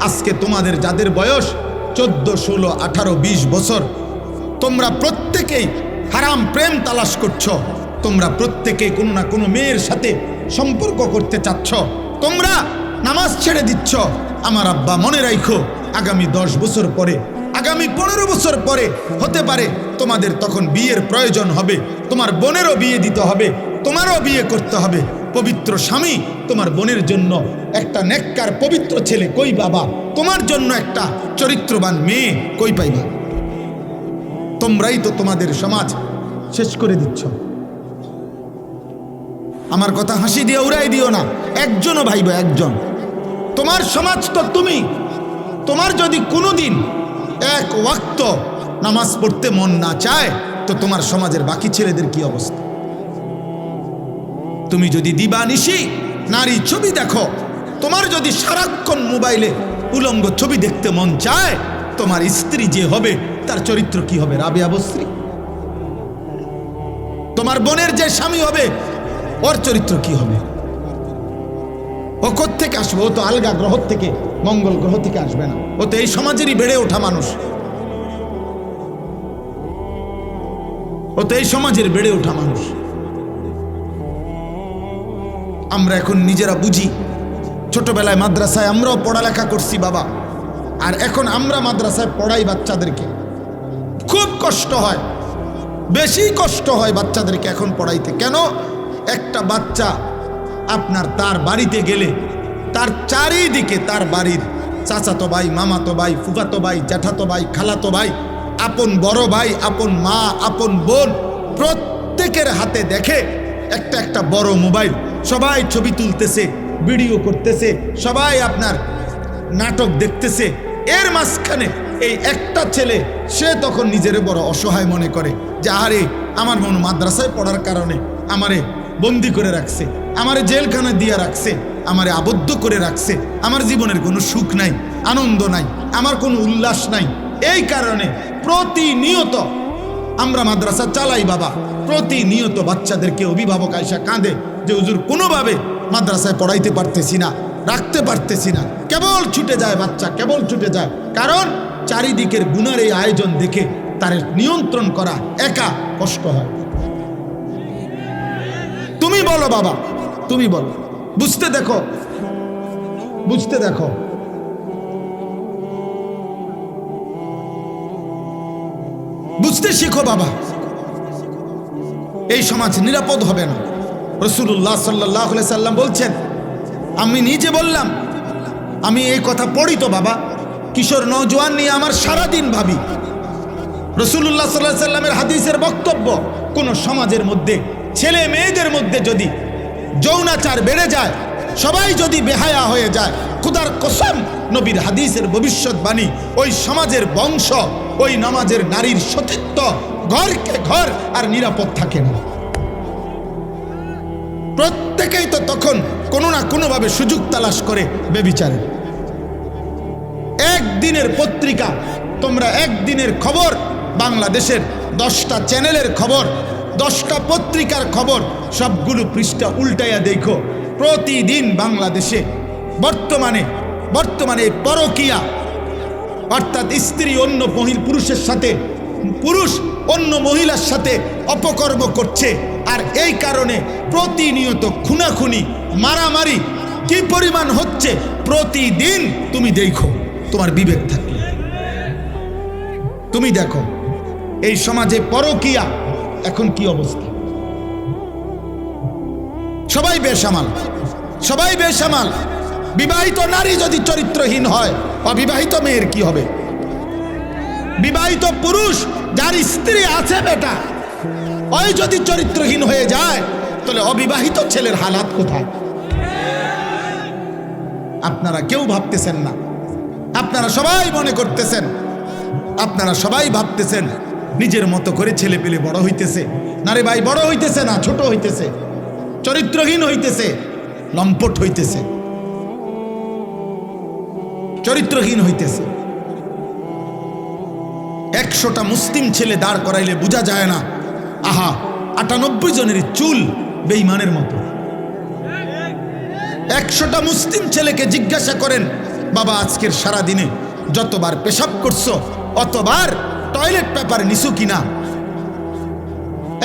আজকে তোমাদের যাদের বয়স 14, 16, 18, 20 বছর, তোমরা প্রত্যেকেই হারাম প্রেম তালাশ করছো, তোমরা প্রত্যেকেই কোনো না কোনো মেয়ের সাথে সম্পর্ক করতে চাচ্ছ, তোমরা নামাজ ছেড়ে দিচ্ছ। আমার আব্বা মনে রাখো, আগামী 10 বছর পরে, আগামী 15 বছর পরে হতে পারে তোমাদের তখন বিয়ের প্রয়োজন হবে, তোমার বোনেরও বিয়ে দিতে হবে, তোমারও বিয়ে করতে হবে। পবিত্র স্বামী তোমার বোনের জন্য একটা নেককার পবিত্র ছেলে কই বাবা, তোমার জন্য একটা চরিত্রবান মেয়ে কই পাইবা? তোমরাই তো তোমাদের সমাজ শেষ করে দিচ্ছ। আমার কথা হাসি দিয়ে উড়াই দিও না, একজনও ভাইবা, একজন। তোমার সমাজ তো তুমি। তোমার যদি কোনোদিন এক ওয়াক্ত নামাজ পড়তে মন না চায়, তো তোমার সমাজের বাকি ছেলেদের কি অবস্থা? তুমি যদি দিবানিশি নারী ছবি দেখো, তোমার যদি সারাক্ষণ মোবাইলে উলঙ্গ ছবি দেখতে মন চায়, তোমার স্ত্রী যে হবে তার চরিত্র কি হবে? রাবেয়া বস্ত্রী। তোমার বোনের যে স্বামী হবে, ওর চরিত্র কি হবে? ও কোত্থেকে আসবে? ও তো আলগা গ্রহ থেকে, মঙ্গল গ্রহ থেকে আসবে না। ও তো এই সমাজেরই বেড়ে ওঠা মানুষ, ও তো এই সমাজের বেড়ে ওঠা মানুষ। আমরা এখন নিজেরা বুঝি, ছোটবেলায় মাদ্রাসায় আমরাও পড়ালেখা করছি বাবা, আর এখন আমরা মাদ্রাসায় পড়াই বাচ্চাদেরকে। খুব কষ্ট হয়, বেশি কষ্ট হয় বাচ্চাদেরকে এখন পড়াইতে। কেন? একটা বাচ্চা আপনার তার বাড়িতে গেলে তার চারিদিকে তার বাড়ির চাচাতো ভাই, মামাতো ভাই, ফুফাতো ভাই, জ্যাঠাতো ভাই, খালাতো ভাই, আপন বড় ভাই, আপন মা, আপন বোন, প্রত্যেকের হাতে দেখে একটা একটা বড় মোবাইল। সবাই ছবি তুলতেছে, ভিডিও করতেছে, সবাই আপনার নাটক দেখতেছে। এর মাঝখানে এই একটা ছেলে, সে তখন নিজের বড় অসহায় মনে করে যে আরে আমার বোন মাদ্রাসায় পড়ার কারণে আমারে বন্দি করে রাখছে, আমারে জেলখানা দিয়ে রাখছে, আমারে আবদ্ধ করে রাখছে, আমার জীবনের কোনো সুখ নাই, আনন্দ নাই, আমার কোনো উল্লাস নাই। এই কারণে প্রতিনিয়ত আমরা মাদ্রাসা চালাই বাবা, প্রতিনিয়ত বাচ্চাদেরকে অভিভাবক আয়সা কাঁদে যে হুজুর কোনোভাবে মাদ্রাসায় পড়াইতে পারতেছি না, রাখতে পারতেছি না, কেবল ছুটে যায় বাচ্চা, কেবল ছুটে যায়। কারণ চারিদিকের গুনার এই আয়োজন দেখে তার নিয়ন্ত্রণ করা একা কষ্ট হয়। তুমি বলো বাবা, তুমি বলো, বুঝতে দেখো, বুঝতে দেখো। বুঝতে শিখো বাবা, এই সমাজ নিরাপদ হবে না। রাসূলুল্লাহ সাল্লাল্লাহু আলাইহি সাল্লাম বলছেন, আমি নিজে বললাম, আমি এই কথা পড়ি তো বাবা, কিশোর নওজোয়ান নিয়ে আমার সারাদিন ভাবি। রাসূলুল্লাহ সাল্লাল্লাহু আলাইহি সাল্লামের হাদিসের বক্তব্য, কোন সমাজের মধ্যে ছেলে মেয়েদের মধ্যে যদি যৌনাচার বেড়ে যায়, সবাই যদি বেহায়া হয়ে যায়, খোদার কসম, নবীর হাদিসের ভবিষ্যৎবাণী, ওই সমাজের বংশ, ওই নামাজের নারীর সতীত্ব ঘরকে ঘর আর নিরাপদ থাকে না। প্রত্যেকেই তো তখন কোনো না কোনোভাবে সুযোগ তালাশ করে বেবিচারের। একদিনের পত্রিকা, তোমরা একদিনের খবর, বাংলাদেশের 10টা চ্যানেলের খবর, 10টা পত্রিকার খবর, সবগুলো পৃষ্ঠা উল্টাইয়া দেখো, প্রতিদিন বাংলাদেশে বর্তমানে পরকীয়া, অর্থাৎ স্ত্রী অন্য পুরুষের সাথে, পুরুষ অন্য মহিলার সাথে অপকর্ম করছে। আর এই কারণে প্রতিনিয়ত খুনাখুনি, মারামারি কি পরিমাণ হচ্ছে প্রতিদিন তুমি দেখো, তোমার বিবেক থাকলে তুমি দেখো এই সমাজে পরকীয়া এখন কি অবস্থা। সবাই বেসামাল, সবাই বেসামাল। বিবাহিত নারী যদি চরিত্রহীন হয়, অবিবাহিত মেয়ের কি হবে? বিবাহিত পুরুষ যার স্ত্রী আছে বেটা, ওই যদি চরিত্রহীন হয়ে যায়, তাহলে অবিবাহিত ছেলের হালাত কোথায়? আপনারা কেউ ভাবতেছেন না, আপনারা সবাই মনে করতেছেন, আপনারা সবাই ভাবতেছেন নিজের মতো করে ছেলে পেলে বড় হইতেছে। না রে ভাই, বড় হইতেছে না, ছোট হইতেছে, চরিত্রহীন হইতেছে, লম্পট হইতেছে, চরিত্রহীন হইতেছে। 100টা মুসলিম ছেলে দাঁড় করাইলে বোঝা যায় না, আহা 98 জনের চুল বেঈমানের মতো। 100টা মুসলিম ছেলেকে জিজ্ঞাসা করেন, বাবা আজকের সারা দিনে যতবার পেশাব করছো, অতবার টয়লেট পেপার নিছো কিনা?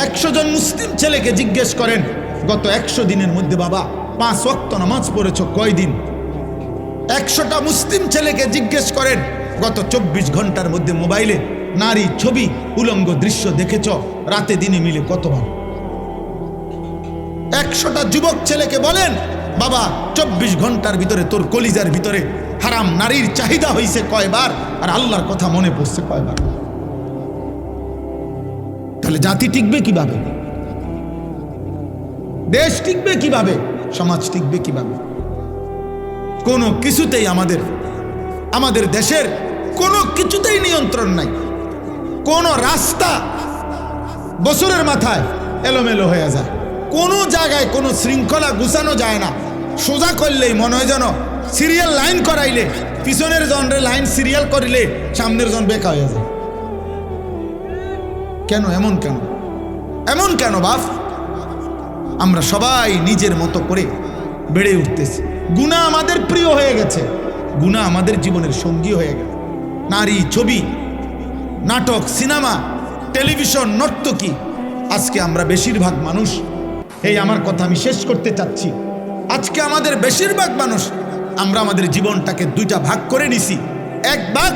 100 জন মুসলিম ছেলেকে জিজ্ঞেস করেন, গত 100 দিনের মধ্যে বাবা 5 ওয়াক্ত নামাজ পড়েছো কয়দিন? 100টা মুসলিম ছেলেকে জিজ্ঞেস করেন, গত 24 ঘন্টার মধ্যে মোবাইলে নারী ছবি, উলঙ্গ দৃশ্য দেখেছ রাতে দিনে মিলে কতবার? 100টা যুবক ছেলেকে বলেন, বাবা 24 ঘন্টার ভিতরে তোর কলিজার ভিতরে হারাম নারীর চাহিদা হয়েছে কয়বার, আর আল্লাহর কথা মনে পড়ছে কয়বার? তাহলে জাতি টিকবে কিভাবে? দেশ টিকবে কিভাবে? সমাজ টিকবে কিভাবে? কোনো কিছুতেই আমাদের দেশের কোনো কিছুতেই নিয়ন্ত্রণ নাই। কোন রাস্তা বছরের মাথায় এলোমেলো হয়ে যায়, কোনো জায়গায় কোনো শৃঙ্খলা গুছানো যায় না। সোজা করলেই মনে হয় যেন সিরিয়াল লাইন করাইলে, পিছনের জনরে লাইন সিরিয়াল করিলে সামনের জন বেকা হয়ে যায়। কেন এমন? কেন এমন কেন বাপ? আমরা সবাই নিজের মতো করে বেড়ে উঠতেছি, গুনাহ আমাদের প্রিয় হয়ে গেছে, গুনাহ আমাদের জীবনের সঙ্গী হয়ে গেছে। নারী, ছবি, নাটক, সিনেমা, টেলিভিশন, নর্তকী। আজকে আমরা বেশিরভাগ মানুষ, এই আমার কথা আমি শেষ করতে চাচ্ছি, আজকে আমাদের বেশিরভাগ মানুষ আমরা আমাদের জীবনটাকে 2টা ভাগ করে নিছি। এক ভাগ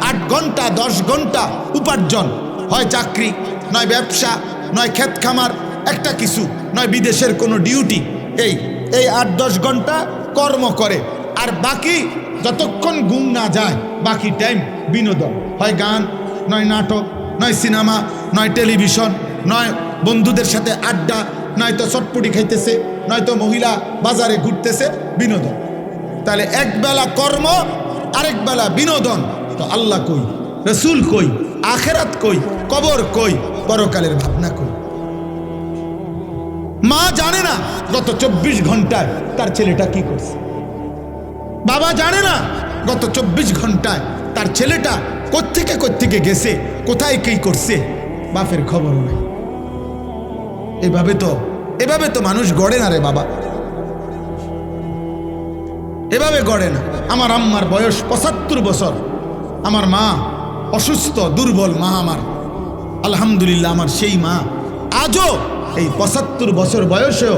8 ঘন্টা 10 ঘন্টা উপার্জন, হয় চাকরি, নয় ব্যবসা, নয় ক্ষেত খামার, একটা কিছু, নয় বিদেশের কোনো ডিউটি। এই 8-10 ঘন্টা কর্ম করে, আর বাকি যতক্ষণ ঘুম না যায় বাকি টাইম বিনোদন, হয় গান, নয় নাটক, নয় সিনেমা, নয় টেলিভিশন, নয় বন্ধুদের সাথে আড্ডা, নয়তো চটপটি খাইতেছে, নয়তো মহিলা বাজারে ঘুরতেছে, বিনোদন। তাহলে একবেলা কর্ম, আরেক বেলা বিনোদন। তো আল্লাহ কই, রসুল কই, আখেরাত কই, কবর কই, পরকালের ভাবনা কই? মা জানে না গত 24 ঘন্টায় তার ছেলেটা কি করছে। বাবা জানে না গত 24 ঘন্টায় তার ছেলেটা কোত্থেকে গেছে, কোথায় কি করছে, বাপের খবর নেই। এভাবে তো মানুষ গড়ে না রে বাবা, এভাবে গড়ে না। আমার আম্মার বয়স 75 বছর, আমার মা অসুস্থ দুর্বল মা আমার, আলহামদুলিল্লাহ আমার সেই মা আজও এই 75 বছর বয়সেও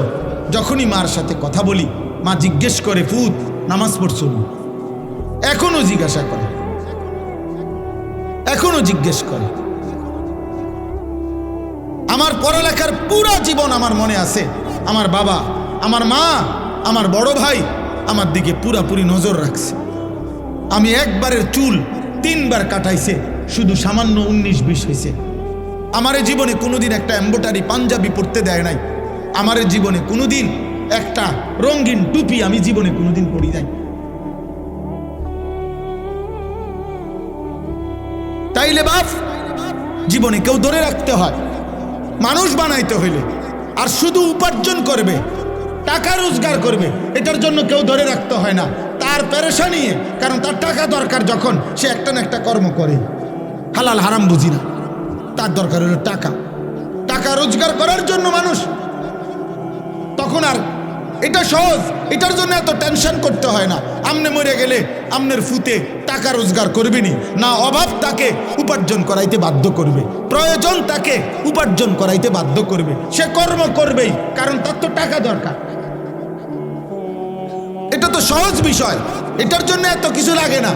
যখনই মার সাথে কথা বলি, মা জিজ্ঞেস করে, ফুত নামাজ পড়ছ? এখনো জিজ্ঞাসা করে, এখনো জিজ্ঞেস করে। আমার পড়ালেখার পুরো জীবন আমার মনে আছে। আমার বাবা, আমার মা, আমার বড় ভাই আমার দিকে পুরাপুরি নজর রাখছে। আমি একবারের চুল 3 বার কাটাইছে, শুধু সামান্য 19-20 হয়েছে। আমার জীবনে কোনোদিন একটা এমব্রয়ডারি পাঞ্জাবি পরতে দেয় নাই। আমার জীবনে কোনোদিন একটা রঙিন টুপি আমি জীবনে কোনোদিন পরি নাই। তাইলে বাপ, জীবনে কেউ ধরে রাখতে হয়, মানুষ বানাইতে হইলে। আর শুধু উপার্জন করবে, টাকা রোজগার করবে, এটার জন্য কেউ ধরে রাখতে হয় না। তার পেরেশানি, কারণ তার টাকা দরকার, যখন সে একটা না একটা কর্ম করে। হালাল হারাম বুঝি না, তার দরকার হলো টাকা। টাকা রোজগার করার জন্য মানুষ, তখন আর এটা সহজ, এটার জন্য এত টেনশন করতে হয় না। আমনে মরে গেলে আমনের ফুতে টাকা রোজগার করবেনি না, অভাব তাকে উপার্জন করাইতে বাধ্য করবে, প্রয়োজন তাকে উপার্জন করাইতে বাধ্য করবে, সে কর্ম করবেই, কারণ তার তো টাকা দরকার। এটা তো সহজ বিষয়, এটার জন্য এত কিছু লাগে না।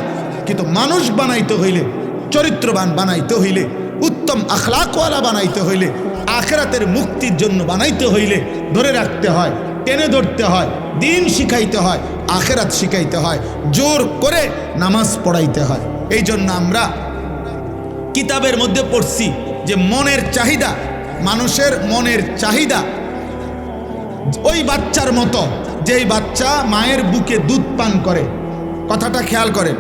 কিন্তু মানুষ বানাইতে হইলে, চরিত্রবান বানাইতে হইলে, উত্তম আখলাকওয়ালা বানাইতে হইলে, আখিরাতের মুক্তির জন্য বানাইতে হইলে ধরে রাখতে হয়, টেনে ধরতে হয়, দিন শিখাইতে হয়, আখিরাত শিখাইতে হয়, জোর করে নামাজ পড়াইতে হয়। এই জন্য আমরা কিতাবের মধ্যে পড়ছি যে মনের চাহিদা, মানুষের মনের চাহিদা ওই বাচ্চার মতো, যেই বাচ্চা মায়ের বুকে দুধ পান করে। কথাটা খেয়াল করেন,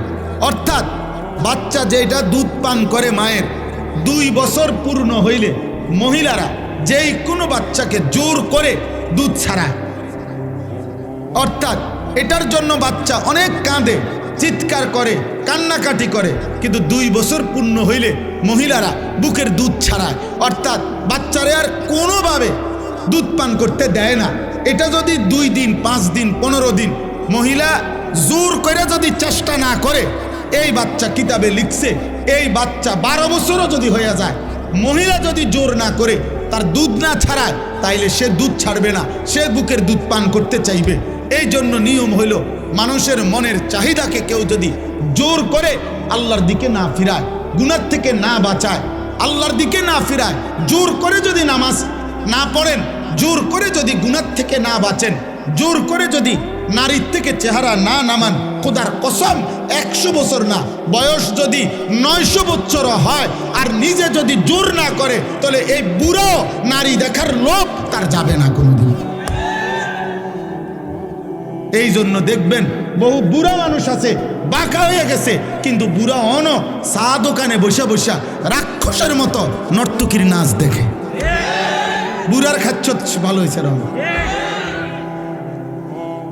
অর্থাৎ বাচ্চা যেটা দুধ পান করে মায়ের, 2 বছর পূর্ণ হইলে মহিলারা যেই কোনো বাচ্চাকে জোর করে দুধ ছাড়ায়। অর্থাৎ এটার জন্য বাচ্চা অনেক কাঁদে, চিৎকার করে, কান্নাকাটি করে, কিন্তু 2 বছর পূর্ণ হইলে মহিলারা বুকের দুধ ছাড়ায়। অর্থাৎ বাচ্চারে আর কোনোভাবে দুধ পান করতে দেয় না। এটা যদি 2 দিন, 5 দিন, 15 দিন মহিলা জোর করে যদি চেষ্টা না করে, এই বাচ্চা কিতাবে লিখছে, এই বাচ্চা 12 বছরও যদি হয়ে যায়, মহিলা যদি জোর না করে, তার দুধ না ছাড়ায়, তাইলে সে দুধ ছাড়বে না, সে বুকের দুধ পান করতে চাইবে। এই জন্য নিয়ম হইল, মানুষের মনের চাহিদাকে কেউ যদি জোর করে আল্লাহর দিকে না ফিরায়, গুনার থেকে না বাঁচায়, আল্লাহর দিকে না ফিরায়, জোর করে যদি নামাজ না পড়েন, জোর করে যদি গুনার থেকে না বাঁচেন, জোর করে যদি নারীর থেকে চেহারা না নামান, খোদার কসম 100 বছর না, বয়স যদি 900 বছর হয় আর নিজে যদি জোর না করে, তাহলে এই বুড়ো নারী দেখার লোভ তার যাবে না কোনোদিন। এই জন্য দেখবেন বহু বুড়া মানুষ আছে, বাঁকা হয়ে গেছে, কিন্তু বুড়া চা দোকানে বসে বসে রাক্ষসের মতো নর্তকীর নাচ দেখে। বুড়ার খাচ্ছ ভালো হয়েছে রঙ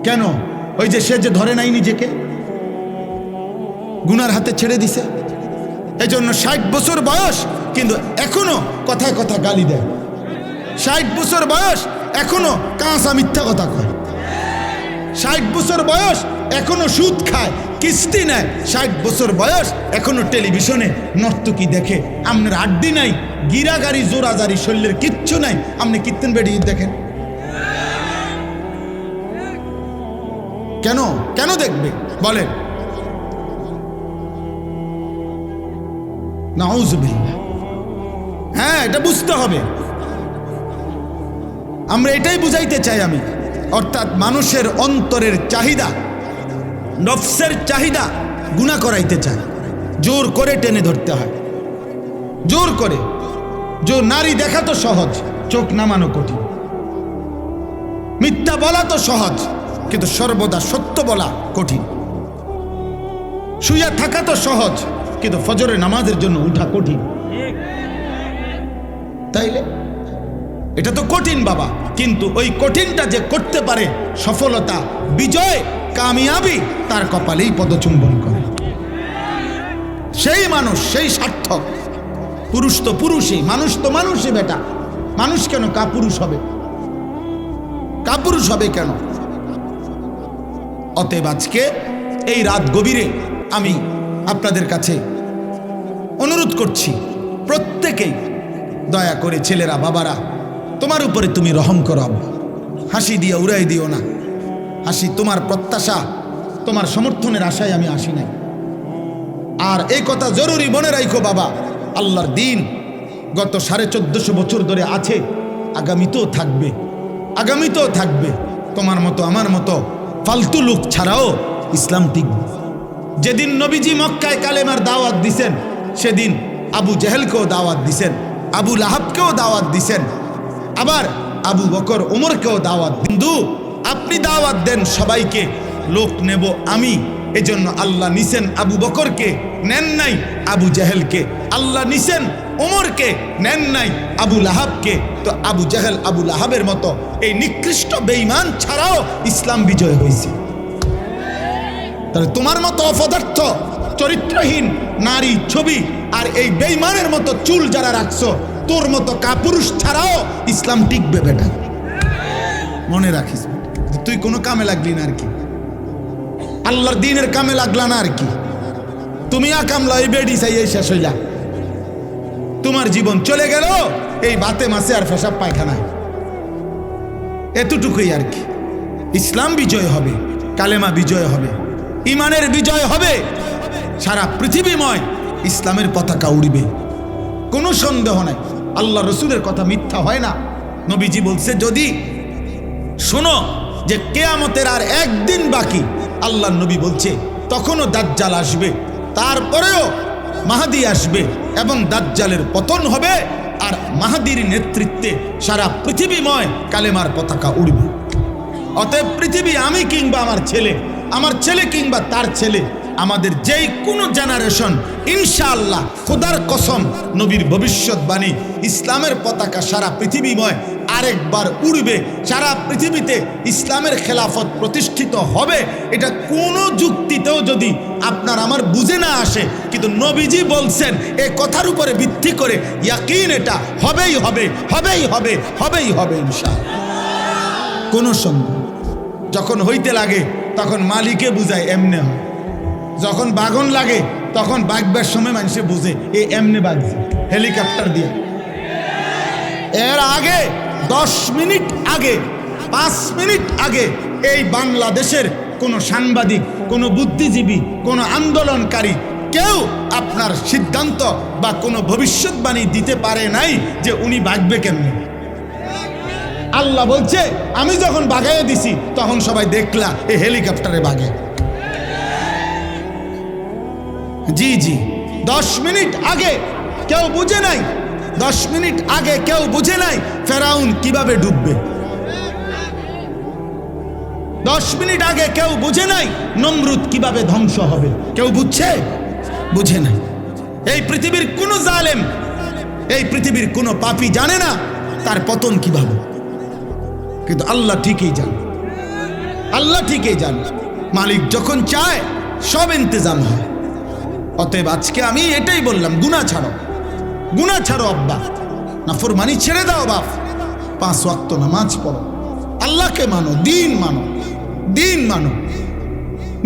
কেন? ওই যে সে যে ধরে নাই নিজেকে, গুনার হাতে ছেড়ে দিছে। এই জন্য 60 বছর বয়স কিন্তু এখনো কথায় কথা গালি দেয়। 60 বছর বয়স এখনো কাঁচা মিথ্যা কথা কয়। 60 বছর বয়স এখনো সুদ খায়, কিস্তি নেয়। 60 বছর বয়স এখনো টেলিভিশনে নর্তকী দেখে। আপনার আড্ডি নাই, গিরাগাড়ি জোরাজারি শরীরের কিচ্ছু নাই, আপনি কীর্তন বেড়ি দেখেন কেন? কেন দেখবে বলেন? নাউযুবিল্লাহ। হ্যাঁ, এটা বুঝতে হবে। আমরা এটাই বুঝাইতে চাই আমি, অর্থাৎ মানুষের অন্তরের চাহিদা, নফসের চাহিদা গুনাহ করাইতে চায়, জোর করে টেনে ধরতে হয়। জোর করে। যে নারী দেখা তো সহজ, চোখ নামানো কঠিন। মিথ্যা বলা তো সহজ, কিন্তু সর্বদা সত্য বলা কঠিন। শুয়ে থাকা তো সহজ, কিন্তু ফজরের নামাজের জন্য উঠা কঠিন। তাইলে এটা তো কঠিন বাবা, কিন্তু ওই কঠিনটা যে করতে পারে, সফলতা, বিজয়, কামিয়াবি তার কপালেই পদচুম্বন করে। সেই মানুষ, সেই সার্থক। পুরুষ তো পুরুষই, মানুষ তো মানুষই বেটা। মানুষ কেন কাপুরুষ হবে? কাপুরুষ হবে কেন? অতএব আজকে এই রাত গভীরে আমি আপনাদের কাছে অনুরোধ করছি, প্রত্যেকেই দয়া করে, ছেলেরা, বাবারা, তোমার উপরে তুমি রহম করো। হাসি দিয়ে উড়াই দিও না। হাসি তোমার প্রত্যাশা, তোমার সমর্থনের আশায় আমি আসি নাই। আর এই কথা জরুরি মনে রাখো বাবা, আল্লাহর দিন গত 1450 বছর ধরে আছে, আগামীতেও থাকবে, আগামীতেও থাকবে। তোমার মতো আমার মতো ফালতু লোক ছাড়াও ইসলাম টিকবে। যেদিন নবীজি মক্কায় কালেমার দাওয়াত দিছেন, সেদিন আবু জেহেলকেও দাওয়াত দিছেন, আবু লাহাবকেও দাওয়াত দিছেন, আবার আবু বকর ওমরকেও দাওয়াত। কিন্তু আপনি দাওয়াত দেন সবাইকে, লোক নেব আমি। এজন্য আল্লাহ নিছেন আবু বকরকে, নেন নাই আবু জেহেলকে। আল্লাহ নিছেন ওমরকে, নেন নাই আবু লাহাবকে। তো আবু জেহেল, আবু লাহাবের মতো এই নিকৃষ্ট বেঈমান ছাড়াও ইসলাম বিজয় হয়েছে। তাহলে তোমার মতো অপদার্থ, চরিত্রহীন নারী ছবি আর এই বেঈমানের মতো চুল যারা রাখছো, তোর মতো কাপুরুষ ছাড়াও ইসলাম টিকবে বেটা। মনে রাখিস, তুই কোনো কামে লাগলি না আর কি, আল্লাহর দ্বীনের কামে লাগলা না আর কি। তুমি আকামলা, এই বেডি চাই, এই শেষ হইলা, তোমার জীবন চলে গেল এই ভাতে মাছে আর পেশাব পায়খানায়। এতটুকুই আর কি। ইসলাম বিজয় হবে, কালেমা বিজয় হবে, ইমানের বিজয় হবে, সারা পৃথিবীময় ইসলামের পতাকা উড়বে, কোনো সন্দেহ নাই। আল্লাহ রসুলের কথা মিথ্যা হয় না। নবীজি বলছে, যদি শোনো যে কিয়ামতের আর একদিন বাকি, আল্লাহ নবী বলছে তখনও দাজ্জাল আসবে, তারপরেও মাহাদি আসবে এবং দাজ্জালের পতন হবে, আর মাহাদির নেতৃত্বে সারা পৃথিবীময় কালেমার পতাকা উড়বে। অতএব পৃথিবী, আমি কিংবা আমার ছেলে কিংবা তার ছেলে, আমাদের যেই কোনো জেনারেশন, ইনশাআল্লাহ খোদার কসম, নবীর ভবিষ্যৎবাণী, ইসলামের পতাকা সারা পৃথিবীময় আরেকবার উড়বে। সারা পৃথিবীতে ইসলামের খেলাফত প্রতিষ্ঠিত হবে। এটা কোনো যুক্তিতেও যদি আপনার আমার বুঝে না আসে, কিন্তু নবীজি বলছেন, এই কথার উপরে ভিত্তি করে ইয়াকিন, এটা হবেই হবে, হবেই হবে, হবেই হবে ইনশাআল্লাহ, কোনো সন্দেহ। যখন হইতে লাগে তখন মালিকে বুঝায় এমনে হয়, যখন বাগন লাগে তখন বাগবার সময় মানুষে বুঝে এ এমনে বাগছে হেলিকপ্টার দিয়ে। এর আগে 10 মিনিট আগে, 5 মিনিট আগে এই বাংলাদেশের কোনো সাংবাদিক, কোনো বুদ্ধিজীবী, কোনো আন্দোলনকারী কেউ আপনার সিদ্ধান্ত বা কোনো ভবিষ্যৎবাণী দিতে পারে নাই যে উনি বাগবে কেমনে। আল্লাহ বলছে, আমি যখন বাগাইয়ে দিছি তখন সবাই দেখলা এই হেলিকপ্টারে বাগে। জি জি, 10 মিনিট আগে কেউ বুঝে নাই, 10 মিনিট আগে কেউ বুঝে নাই ফেরাউন কিভাবে ডুববে। 10 মিনিট আগে কেউ বুঝে নাই নমরুদ কিভাবে ধ্বংস হবে। কেউ বুঝছে? বুঝে নাই। এই পৃথিবীর কোনো জালেম, এই পৃথিবীর কোনো পাপী জানে না তার পতন কিভাবে, কিন্তু আল্লাহ ঠিকই জানে, আল্লাহ ঠিকই জানে। মালিক যখন চায় সব ইন্তজাম হয়। অতএব আজকে আমি এটাই বললাম, গুনাহ ছাড়ো, গুনাহ ছাড়ো আব্বা, নাফরমানি ছেড়ে দাও বাপ, 5 ওয়াক্ত নামাজ পড়ো, আল্লাহকে মানো, দিন মানো, দিন মানো,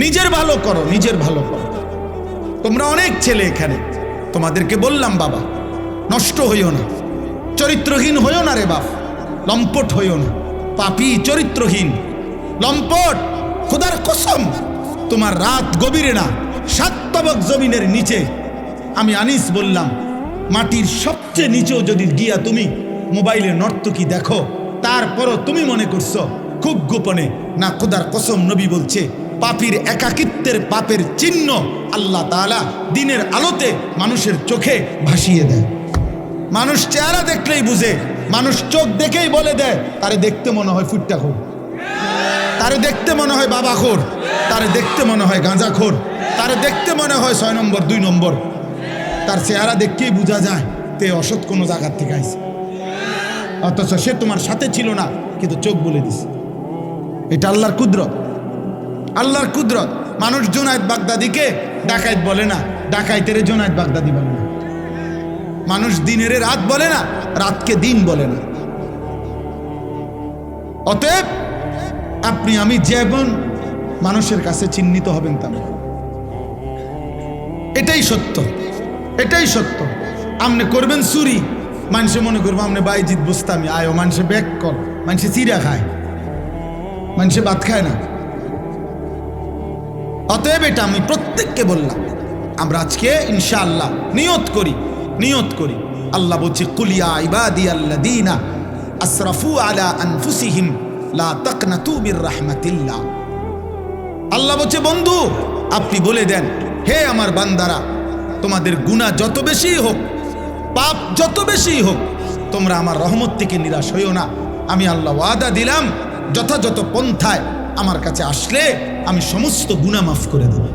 নিজের ভালো করো, নিজের ভালো করো। তোমরা অনেক ছেলে এখানে, তোমাদেরকে বললাম বাবা, নষ্ট হইও না, চরিত্রহীন হইও না রে বাপ, লম্পট হইও না, পাপী, চরিত্রহীন, লম্পট। খোদার কসম, তোমার রাত গভীরে না, 7 তবক জমিনের নিচে, আমি আনিস বললাম, মাটির সবচেয়ে নিচেও যদি গিয়া তুমি মোবাইলে নর্তকী দেখো, তারপরও তুমি মনে করছো খুব গোপনে, না, খোদার কসম নবী বলছে, পাপীর একাকিত্বের পাপের চিহ্ন আল্লাহ তাআলা দিনের আলোতে মানুষের চোখে ভাসিয়ে দেয়। মানুষ চেহারা দেখলেই বুঝে, মানুষ চোখ দেখেই বলে দেয় তারে দেখতে মনে হয় ফুট্টাখোর, তারে দেখতে মনে হয় বাবাখোর, তারে দেখতে মনে হয় গাঁজাখোর, তারে দেখতে মনে হয় 6 নম্বর 2 নম্বর। তার চেহারা দেখতেই বোঝা যায় তে অসৎ কোনো জায়গার থেকে আইছে, অথচ সে তোমার সাথে ছিল না, কিন্তু চোখ বলে দিছে। এটা আল্লাহর কুদরত, আল্লাহর কুদরত। মানুষ জুনায়েদ বাগদাদিকে ডাকাইত বলে না, ডাকাইতের জুনায়েদ বাগদাদি বলে না। মানুষ দিনের রাত বলে না, রাতকে দিন বলে না। অতএব আপনি আমি যেমন মানুষের কাছে চিহ্নিত হবেন তেমন, এটাই সত্য, এটাই সত্য। আপনি করবেন চুরি, মানুষে মনে করবো আপনি বাইজিৎ বুঝতামি আয়ো, মানুষে ব্যাক কর, মানুষে চিড়া খায়, মানুষে ভাত খায় না। অতএব এটা আমি প্রত্যেককে বললাম, আমরা আজকে ইনশাআল্লাহ নিয়ত করি, নিয়ত করি। আল্লাহ বলছে কুলিয়া ইবাদিয়াল্লাযীনা আসরাফু আলা আনফুসিহিম লা তাকনাতু মির রাহমাতিল্লাহ। আল্লাহ বলছে বন্ধু আপনি বলে দেন, হে আমার বান্দারা, তোমাদের গুনাহ যত বেশি হোক, পাপ যত বেশি হোক, তোমরা আমার রহমত থেকে নিরাশ হইও না। আমি আল্লাহ ওয়াদা দিলাম যথাযথ পন্থায় আমার কাছে আসলে আমি সমস্ত গুনাহ মাফ করে দেব।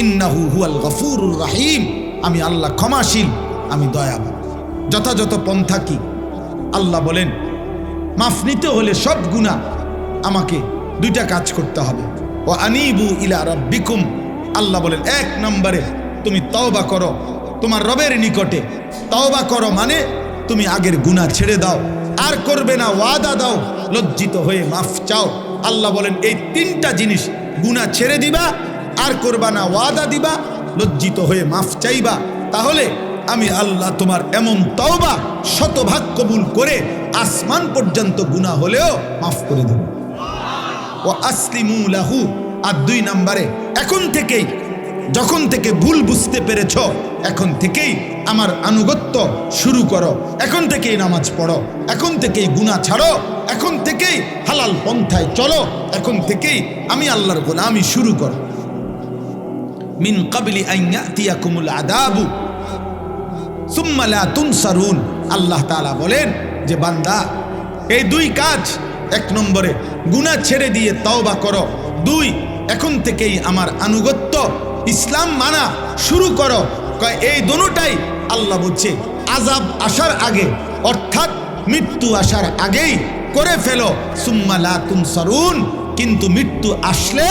ইন্নাহু হুয়াল গফুরুর রাহিম, আমি আল্লাহ ক্ষমাশীল, আমি দয়াবান। যথাযথ পন্থা কি? আল্লাহ বলেন মাফ নিতে হলে সব গুনাহ আমাকে 2টা কাজ করতে হবে। ও আনিবু ইলা রাব্বিকুম, আল্লাহ বলেন 1 নম্বরে তুমি তওবা করো তোমার রবের নিকটে। তওবা করো মানে তুমি আগের গুনাহ ছেড়ে দাও, আর করবে না, ওয়াদা দাও, লজ্জিত হয়ে মাফ চাও। আল্লাহ বলেন এই 3টা জিনিস, গুনাহ ছেড়ে দিবা, আর করবা না, ওয়াদা দিবা, লজ্জিত হয়ে মাফ চাইবা, তাহলে আমি আল্লাহ তোমার এমন তওবা শতভাগ কবুল করে আসমান পর্যন্ত গুনাহ হলেও মাফ করে দেব। ও আসলিমু লাহু, আর 2 নম্বরে এখন থেকেই, যখন থেকে ভুল বুঝতে পেরেছ, এখন থেকেই আমার আনুগত্য শুরু করো, এখন থেকেই নামাজ পড়ো, এখন থেকেই গুনাহ ছাড়ো, এখন থেকেই হালাল পন্থায় চলো, এখন থেকেই আমি আল্লাহর গোলামি শুরু করো। মিন ক্বাবলি আন ইয়াতিয়াকুমুল আযাবু সুম্মা লা তুনসারুন, আল্লাহ তাআলা বলেন যে বান্দা এই 2 কাজ, 1 নম্বরে গুনাহ ছেড়ে দিয়ে তওবা করো, 2 এখন থেকেই আমার আনুগত্য ইসলাম মানা শুরু করো। এই দুটোটাই আল্লাহ বলছে আযাব আসার আগে, অর্থাৎ মৃত্যু আসার আগেই করে ফেলো। সুম্মা লা তুনসারুন, কিন্তু মৃত্যু আসলে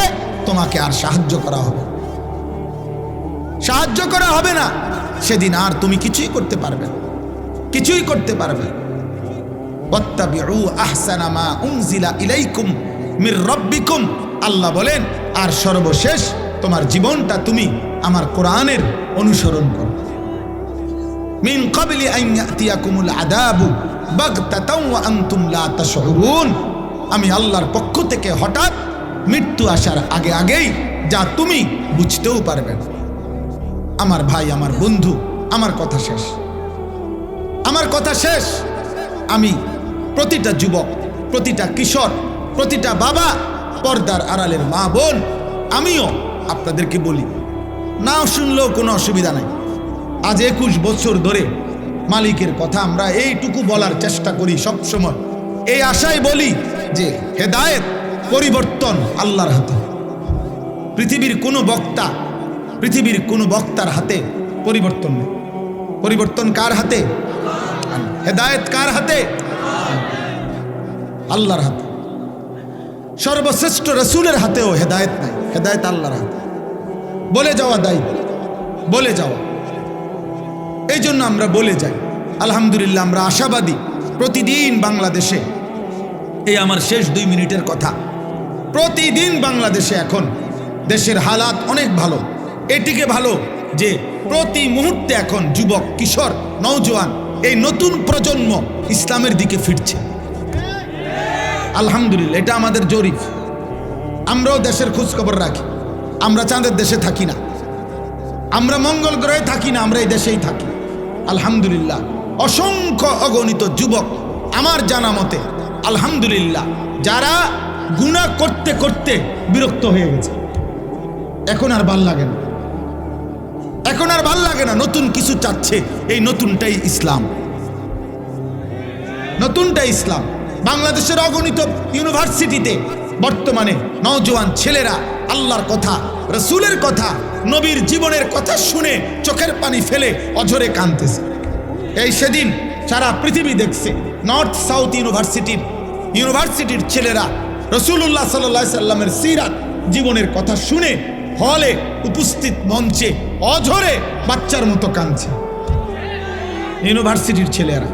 তোমাকে আর সাহায্য করা হবে, সাহায্য করা হবে না, সেদিন আর তুমি কিছুই করতে পারবে না, কিছুই করতে পারবে না। ওয়াত্তাবিউ আহসানা মা উনজিলা ইলাইকুম মির রাব্বিকুম, আল্লাহ বলেন আর সর্বশেষ তোমার জীবনটা তুমি আমার কোরআনের অনুসরণ করো। মিন ক্বাবলি আন ইয়াতিয়াকুমুল আযাবু বাগতাতাও ওয়া আনতুম লা তাশউরুন, আমি আল্লাহর পক্ষ থেকে হঠাৎ মৃত্যু আসার আগে আগেই, যা তুমি বুঝতেও পারবে না। আমার ভাই, আমার বন্ধু, আমার কথা শেষ, আমার কথা শেষ। আমি প্রতিটা যুবক, প্রতিটা কিশোর, প্রতিটা বাবা, পর্দার আড়ালের মা বোন, আমিও আপনাদেরকে বলি, না শুনলেও কোনো অসুবিধা নাই। আজ 21 বছর ধরে মালিকের কথা আমরা এইটুকু বলার চেষ্টা করি সব সময়, এই আশায় বলি যে হেদায়েত, পরিবর্তন আল্লাহর হাতে। পৃথিবীর কোনো বক্তার হাতে পরিবর্তন নেই। পরিবর্তন কার হাতে? হেদায়েত কার হাতে? আল্লাহর হাতে। সর্বশ্রেষ্ঠ রাসূলের হাতেও হেদায়েত নাই, হেদায়েত আল্লাহর হাতে। বলে যাওয়া দায়িত্ব, বলে যাওয়া। এই জন্য আমরা বলে যাই, আলহামদুলিল্লাহ আমরা আশাবাদী। প্রতিদিন বাংলাদেশে, এই আমার শেষ 2 মিনিটের কথা, প্রতিদিন বাংলাদেশে এখন দেশের হালাত অনেক ভালো। এটিকে ভালো যে প্রতি মুহূর্তে এখন যুবক, কিশোর, নওজোয়ান, এই নতুন প্রজন্ম ইসলামের দিকে ফিরছে। আলহামদুলিল্লাহ, এটা আমাদের জরিপ। আমরাও দেশের খোঁজ খবর রাখি। আমরা চাঁদের দেশে থাকি না, আমরা মঙ্গল গ্রহে থাকি না, আমরা এই দেশেই থাকি। আলহামদুলিল্লাহ, অসংখ্য অগণিত যুবক আমার জানা মতে, আলহামদুলিল্লাহ, যারা গুনাহ করতে করতে বিরক্ত হয়ে গেছে, এখন আর ভাল লাগে না, এখন আর ভাল লাগে না, নতুন কিছু চাচ্ছে। এই নতুনটাই ইসলাম, নতুনটাই ইসলাম। বাংলাদেশের অগণিত ইউনিভার্সিটিতে বর্তমানে নওজোয়ান ছেলেরা আল্লাহর কথা, রসুলের কথা, নবীর জীবনের কথা শুনে চোখের পানি ফেলে অঝরে কাঁদতেছে। এই সেদিন সারা পৃথিবী দেখছে নর্থ সাউথ ইউনিভার্সিটির ছেলেরা রসুল্লাহ সাল্লাল্লাহু আলাইহি সাল্লামের সিরাত জীবনের কথা শুনে হলে উপস্থিত মঞ্চে অঝরে বাচ্চার মতো কাঁদছে। ইউনিভার্সিটির ছেলেরা,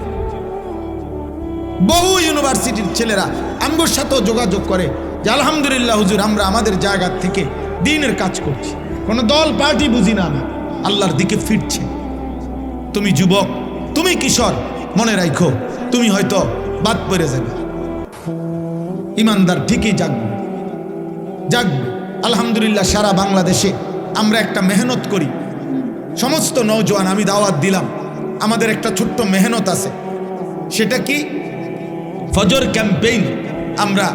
বহু ইউনিভার্সিটির ছেলেরা আমগোর সাথেও যোগাযোগ করে যে আলহামদুলিল্লাহ হুজুর, আমরা আমাদের জায়গা থেকে দ্বীনের কাজ করছি, কোনো দল পার্টি বুঝি না, আমি আল্লাহর দিকে ফিরছে। তুমি যুবক, তুমি কিশোর, মনে রাখো তুমি হয়তো বাদ পড়ে যাবে। ইমানদার ঠিকই জাগবে, জাগবে। আলহামদুলিল্লাহ সারা বাংলাদেশে আমরা একটা মেহনত করি। সমস্ত নওজোয়ান আমি দাওয়াত দিলাম, আমাদের একটা ছোট্ট মেহনত আছে। সেটা কি? ফজর ক্যাম্পেইন। আমরা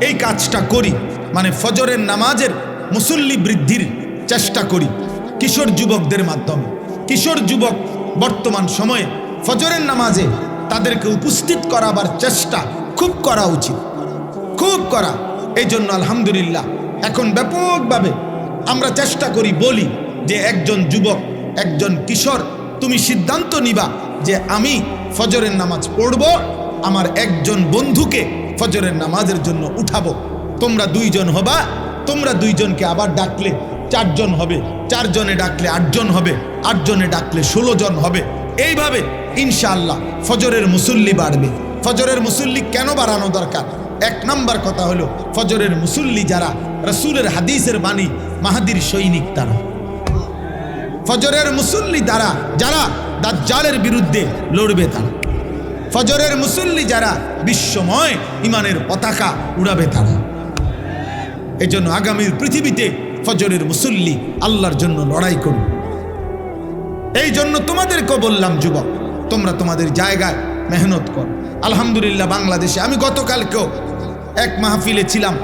এই কাজটা করি, মানে ফজরের নামাজের মুসল্লি বৃদ্ধির চেষ্টা করি কিশোর যুবকদের মাধ্যমে। কিশোর যুবক বর্তমান সময়ে ফজরের নামাজে তাদেরকে উপস্থিত করাবার চেষ্টা খুব করা উচিত, খুব করা। এই জন্য আলহামদুলিল্লাহ এখন ব্যাপকভাবে আমরা চেষ্টা করি, বলি যে একজন যুবক, একজন কিশোর, তুমি সিদ্ধান্ত নিবা যে আমি ফজরের নামাজ পড়ব, আমার একজন বন্ধুকে ফজরের নামাজের জন্য উঠাবো। তোমরা 2 জন হবা, তোমরা 2 জনকে আবার ডাকলে 4 জন হবে, 4 জনে ডাকলে 8 জন হবে, 8 জনে ডাকলে 16 জন হবে। এইভাবে ইনশাআল্লাহ ফজরের মুসল্লি বাড়বে। ফজরের মুসল্লি কেন বাড়ানো দরকার? 1 নাম্বার কথা হলো, ফজরের মুসল্লি যারা রাসূলের হাদিসের বাণী মাহাদির সৈনিক, তারা ফজরের মুসল্লি দ্বারা যারা দাজ্জালের বিরুদ্ধে লড়বে, তারা ফজরের মুসল্লি যারা বিশ্বময় ইমানের পতাকা উড়াবে, তারা। এই জন্য আগামীর পৃথিবীতে ফজরের মুসল্লি আল্লাহর জন্য লড়াই করবে। এই জন্য তোমাদেরকে বললাম, যুবক, তোমরা তোমাদের জায়গায় মেহনত কর। আলহামদুলিল্লাহ বাংলাদেশে আমি গতকালকেও এক মাহফিলে ছিলাম,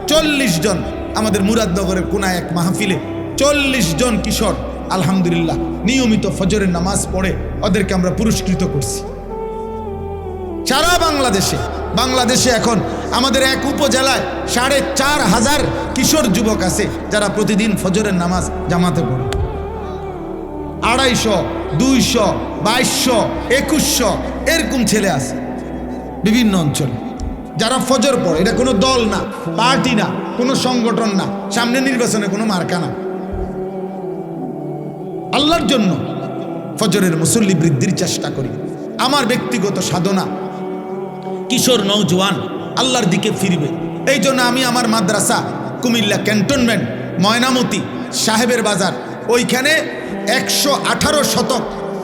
40 জন, আমাদের মুরাদনগরের কোনায় এক মাহফিলে 40 জন কিশোর আলহামদুলিল্লাহ নিয়মিত ফজরের নামাজ পড়ে ওদেরকে আমরা পুরস্কৃত করছি। সারা বাংলাদেশে এখন আমাদের এক উপজেলায় 4500 কিশোর যুবক আছে যারা প্রতিদিন ফজরের নামাজ জামাতে পড়ে। 250, 200, 2200, 2100 এরকম ছেলে আছে বিভিন্ন অঞ্চলে যারা ফজর পড়ে। এটা কোনো দল না, পার্টি না, কোনো সংগঠন না, সামনে নির্বাচনে কোনো মার্কা না। আল্লাহর জন্য ফজরের মুসল্লি বৃদ্ধির চেষ্টা করি। আমার ব্যক্তিগত সাধনা, কিশোর নওজোয়ান আল্লাহর দিকে ফিরবে। এই জন্য আমি আমার মাদ্রাসা কুমিল্লা ক্যান্টনমেন্ট, ময়নামতি, সাহেবের বাজার, ওইখানে 118 শতক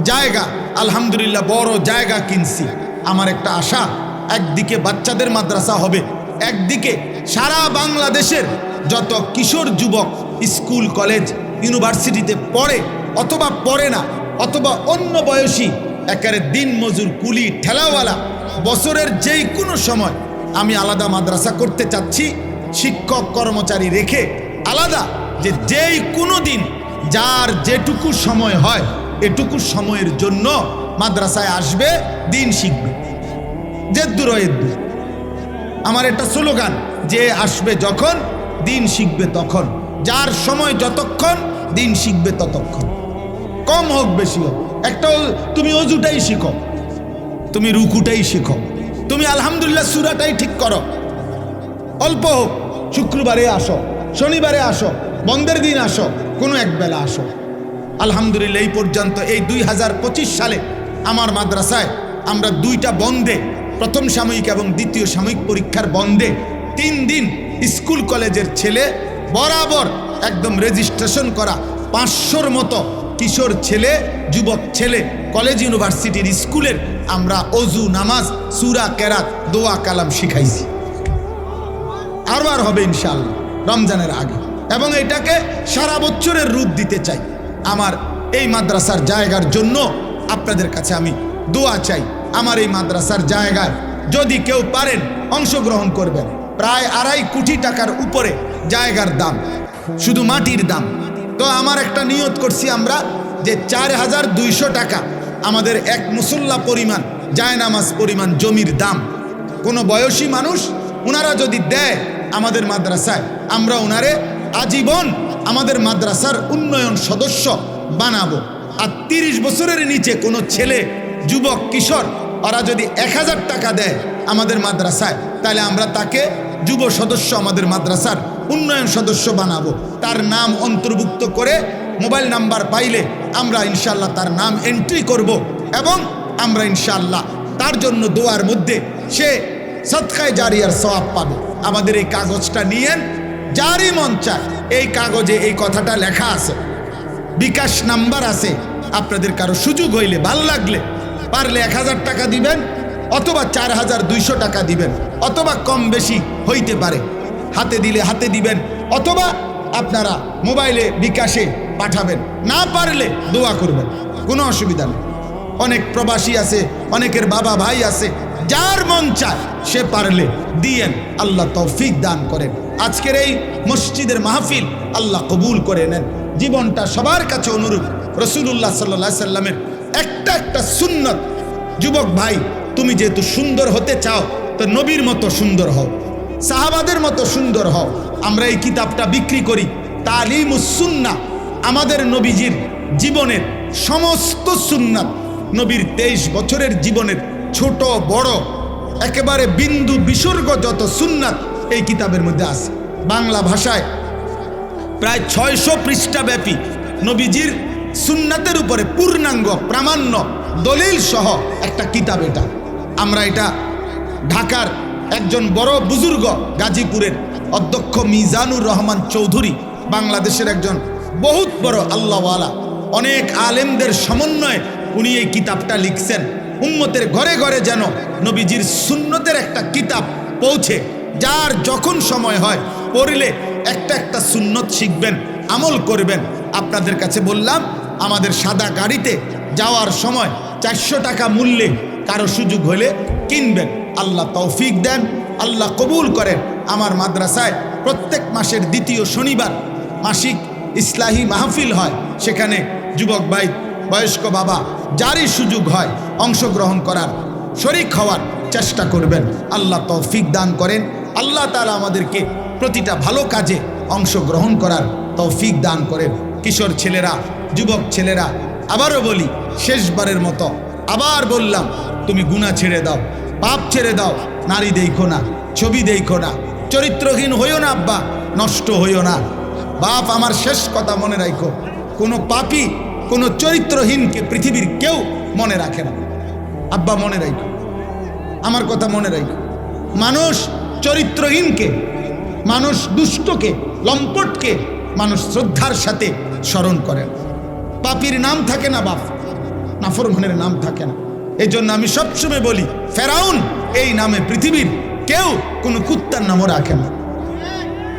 জায়গা আলহামদুলিল্লাহ বড় জায়গা কিনছি। আমার একটা আশা, একদিকে বাচ্চাদের মাদ্রাসা হবে, একদিকে সারা বাংলাদেশের যত কিশোর যুবক স্কুল কলেজ ইউনিভার্সিটিতে পড়ে অথবা পড়ে না, অথবা অন্য বয়সী একেবারে দিন মজুর কুলি ঠেলাওয়ালা, বছরের যেই কোনো সময় আমি আলাদা মাদ্রাসা করতে চাচ্ছি, শিক্ষক কর্মচারী রেখে আলাদা, যে যেই কোনো দিন যার যেটুকু সময় হয় এটুকু সময়ের জন্য মাদ্রাসায় আসবে, দিন শিখবে। জেদ্দুর এদ্দুর আমার একটা স্লোগান, যে আসবে যখন দিন শিখবে তখন, যার সময় যতক্ষণ দিন শিখবে ততক্ষণ, কম হোক বেশি হোক। একটা তুমি অজুটাই শিখো, তুমি রুকুটাই শিখো, তুমি আলহামদুলিল্লাহ সূরাটাই ঠিক করো, অল্প হোক। শুক্রবারে আসো, শনিবারে আসো, বন্ধের দিন আসো, কোনো একবেলা আসো। আলহামদুলিল্লাহ এই পর্যন্ত এই 2025 সালে আমার মাদ্রাসায় আমরা 2টা বন্ধে, প্রথম সাময়িক এবং দ্বিতীয় সাময়িক পরীক্ষার বন্ধে 3 দিন স্কুল কলেজের ছেলে বরাবর একদম রেজিস্ট্রেশন করা 500-র মতো কিশোর ছেলে, যুবক ছেলে, কলেজ ইউনিভার্সিটির স্কুলের আমরা অজু, নামাজ, সূরা, কেরাত, দোয়া, কালাম শিখাইছি। আরবার হবে ইনশাআল্লাহ রমজানের আগে, এবং এটাকে সারা বছরের রূপ দিতে চাই। আমার এই মাদ্রাসার জায়গার জন্য আপনাদের কাছে আমি দোয়া চাই। আমার এই মাদ্রাসার জায়গায় যদি কেউ পারেন অংশগ্রহণ করবেন। প্রায় 2.5 কোটি টাকার উপরে জায়গার দাম, শুধু মাটির দাম। তো আমার একটা নিয়ত করছি আমরা যে 4200 টাকা আমাদের এক মুসল্লা পরিমাণ জায়নামাজ পরিমাণ জমির দাম কোনো বয়সী মানুষ ওনারা যদি দেয় আমাদের মাদ্রাসায়, আমরা ওনারে আজীবন আমাদের মাদ্রাসার উন্নয়ন সদস্য বানাবো। আর 30 বছরের নিচে কোনো ছেলে, যুবক, কিশোর ওরা যদি 1000 টাকা দেয় আমাদের মাদ্রাসায়, তাহলে আমরা তাকে যুব সদস্য আমাদের মাদ্রাসার উন্নয়ন সদস্য বানাবো। তার নাম অন্তর্ভুক্ত করে মোবাইল নাম্বার পাইলে আমরা ইনশাআল্লাহ তার নাম এন্ট্রি করব এবং আমরা ইনশাআল্লাহ তার জন্য দোয়ার মধ্যে সে সদকায়ে জারিয়ার সওয়াব পাবে। আমাদের এই কাগজটা নিয়েন, যারই মন চায় এই কাগজে এই কথাটা লেখা আছে, বিকাশ নাম্বার আছে। আপনাদের কারো সুযোগ হইলে, ভাল লাগলে, পারলে 1000 টাকা দিবেন অথবা 4200 টাকা দিবেন, অথবা কম বেশি হইতে পারে, হাতে দিলে হাতে দিবেন অথবা আপনারা মোবাইলে বিকাশে পাঠাবেন, না পারলে দোয়া করবেন, কোনো অসুবিধা নেই। অনেক প্রবাসী আছে, অনেকের বাবা ভাই আছে, যার মন চায় সে পারলে দিয়েন, আল্লাহ তৌফিক দান করেন। আজকের এই মসজিদের মাহফিল আল্লাহ কবুল করে নেন। জীবনটা সবার কাছে অনুরূপ রাসূলুল্লাহ সাল্লাল্লাহু আলাইহি সাল্লামের একটা সুন্নত। যুবক ভাই, তুমি যেহেতু সুন্দর হতে চাও তো নবীর মতো সুন্দর হও, সাহাবাদের মতো সুন্দর হও। আমরা এই কিতাবটা বিক্রি করি, তালিমুস সুন্নাহ, আমাদের নবীজির জীবনের সমস্ত সুন্নাত, নবীর 23 বছরের জীবনের ছোট বড় একেবারে বিন্দু বিসর্গ যত সুন্নাত এই কিতাবের মধ্যে আছে। বাংলা ভাষায় প্রায় 600 পৃষ্ঠা ব্যাপী নবীজির সুন্নাতের উপরে পূর্ণাঙ্গ প্রামাণ্য দলিল সহ একটা কিতাব এটা। আমরা এটা ঢাকার একজন বড় বুজুর্গ, গাজীপুরের অধ্যক্ষ মিজানুর রহমান চৌধুরী, বাংলাদেশের একজন বহুত বড় আল্লাহওয়ালা, অনেক আলেমদের সমন্বয়ে উনি এই কিতাবটা লিখছেন। উম্মতের ঘরে ঘরে যেন নবীজির সুন্নতের একটা কিতাব পৌঁছে, যার যখন সময় হয় পড়লে একটা সুন্নত শিখবেন, আমল করবেন। আপনাদের কাছে বললাম, আমাদের সাদা গাড়িতে যাওয়ার সময় 400 টাকা মূল্যে কারো সুযোগ হলে কিনবেন। আল্লাহ তৌফিক দেন, আল্লাহ কবুল করেন। আমার মাদ্রাসায় প্রত্যেক মাসের 2য় শনিবার মাসিক ইসলাহি মাহফিল হয়, সেখানে যুবক ভাই, বয়স্ক বাবা, যারই সুযোগ হয় অংশগ্রহণ করার, শরীক হওয়ার চেষ্টা করবেন। আল্লাহ তৌফিক দান করেন। আল্লাহ তাআলা আমাদেরকে প্রতিটা ভালো কাজে অংশগ্রহণ করার তৌফিক দান করেন। কিশোর ছেলেরা, যুবক ছেলেরা, আবারও বলি, শেষবারের মতো আবার বললাম, তুমি গুনাহ ছেড়ে দাও, পাপ ছেড়ে দাও, নারী দেখো না, ছবি দেখো না, চরিত্রহীন হইও না আব্বা, নষ্ট হইও না। বাপ, আমার শেষ কথা মনে রাখো, কোনো পাপী, কোনো চরিত্রহীনকে পৃথিবীর কেউ মনে রাখে না। আব্বা মনে রাখো, আমার কথা মনে রাখো। মানুষ চরিত্রহীনকে, মানুষ দুষ্টকে, লম্পটকে মানুষ শ্রদ্ধার সাথে স্মরণ করে। পাপীর নাম থাকে না বাপ, নাফরমানের নাম থাকে না। এই জন্য আমি সবসময় বলি, ফেরাউন এই নামে পৃথিবীর কেউ কোনো কুত্তার নামও রাখে না।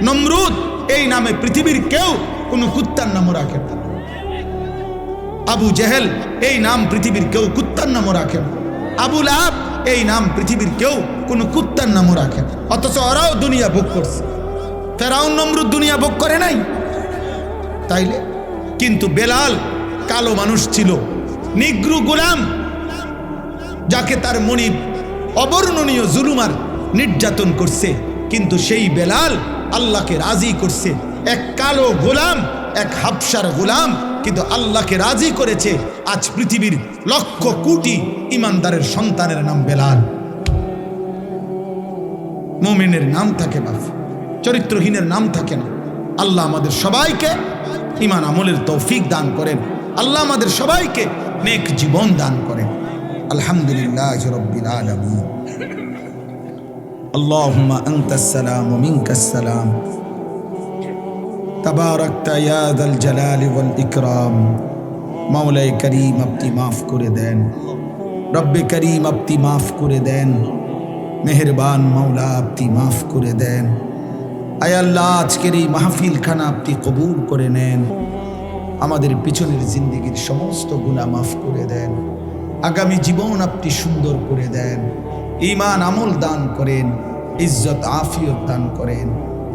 নমরুদ এই নামে পৃথিবীর কেউ কোনো কুত্তার নামও রাখে না। আবু জেহেল এই নাম পৃথিবীর কেউ কুত্তার নামও রাখে না। আবু লাহাব এই নাম পৃথিবীর কেউ কোনো কুত্তার নামও রাখে না। অথচ ওরাও দুনিয়া ভোগ করছে। ফেরাউন নমরুদ দুনিয়া ভোগ করে নাই তাইলে? কিন্তু বেলাল কালো মানুষ ছিল, নিগ্রু গোলাম, যাকে তার মনিব অবর্ণনীয় জুলুমার নির্যাতন করছে, কিন্তু সেই বেলাল আল্লাহকে রাজি করছে। এক কালো গোলাম, এক হাবশার গোলাম, কিন্তু আল্লাহকে রাজি করেছে। আজ পৃথিবীর লক্ষ কোটি ইমানদারের সন্তানের নাম বেলাল। মুমিনের নাম থাকে বাপ, চরিত্রহীনের নাম থাকে না। আল্লাহ আমাদের সবাইকে ঈমান আমলের তৌফিক দান করেন। আল্লাহ আমাদের সবাইকে নেক জীবন দান করেন। আলহামদুলিল্লাহি রাব্বিল আলামিন। আল্লাহুম্মা আনতাস সালাম ওয়া মিনকাস সালাম। তাবারাকতা ইয়া যাল জালালি ওয়াল ইকরাম। মাওলাই করিম, আপনি মাফ করে দেন। রব্বে করিম, আপনি মাফ করে দেন। মেহেরবান মাওলা, আপনি মাফ করে দেন। আয় আল্লাহ, আজকের এই মাহফিল খানা আপনি কবুল করে নেন। আমাদের পিছনের জিন্দেগির সমস্ত গুনাহ মাফ করে দেন। আগামী জীবন আপনি সুন্দর করে দেন। ঈমান আমল দান করেন, ইজ্জত আফিয়ত দান করেন,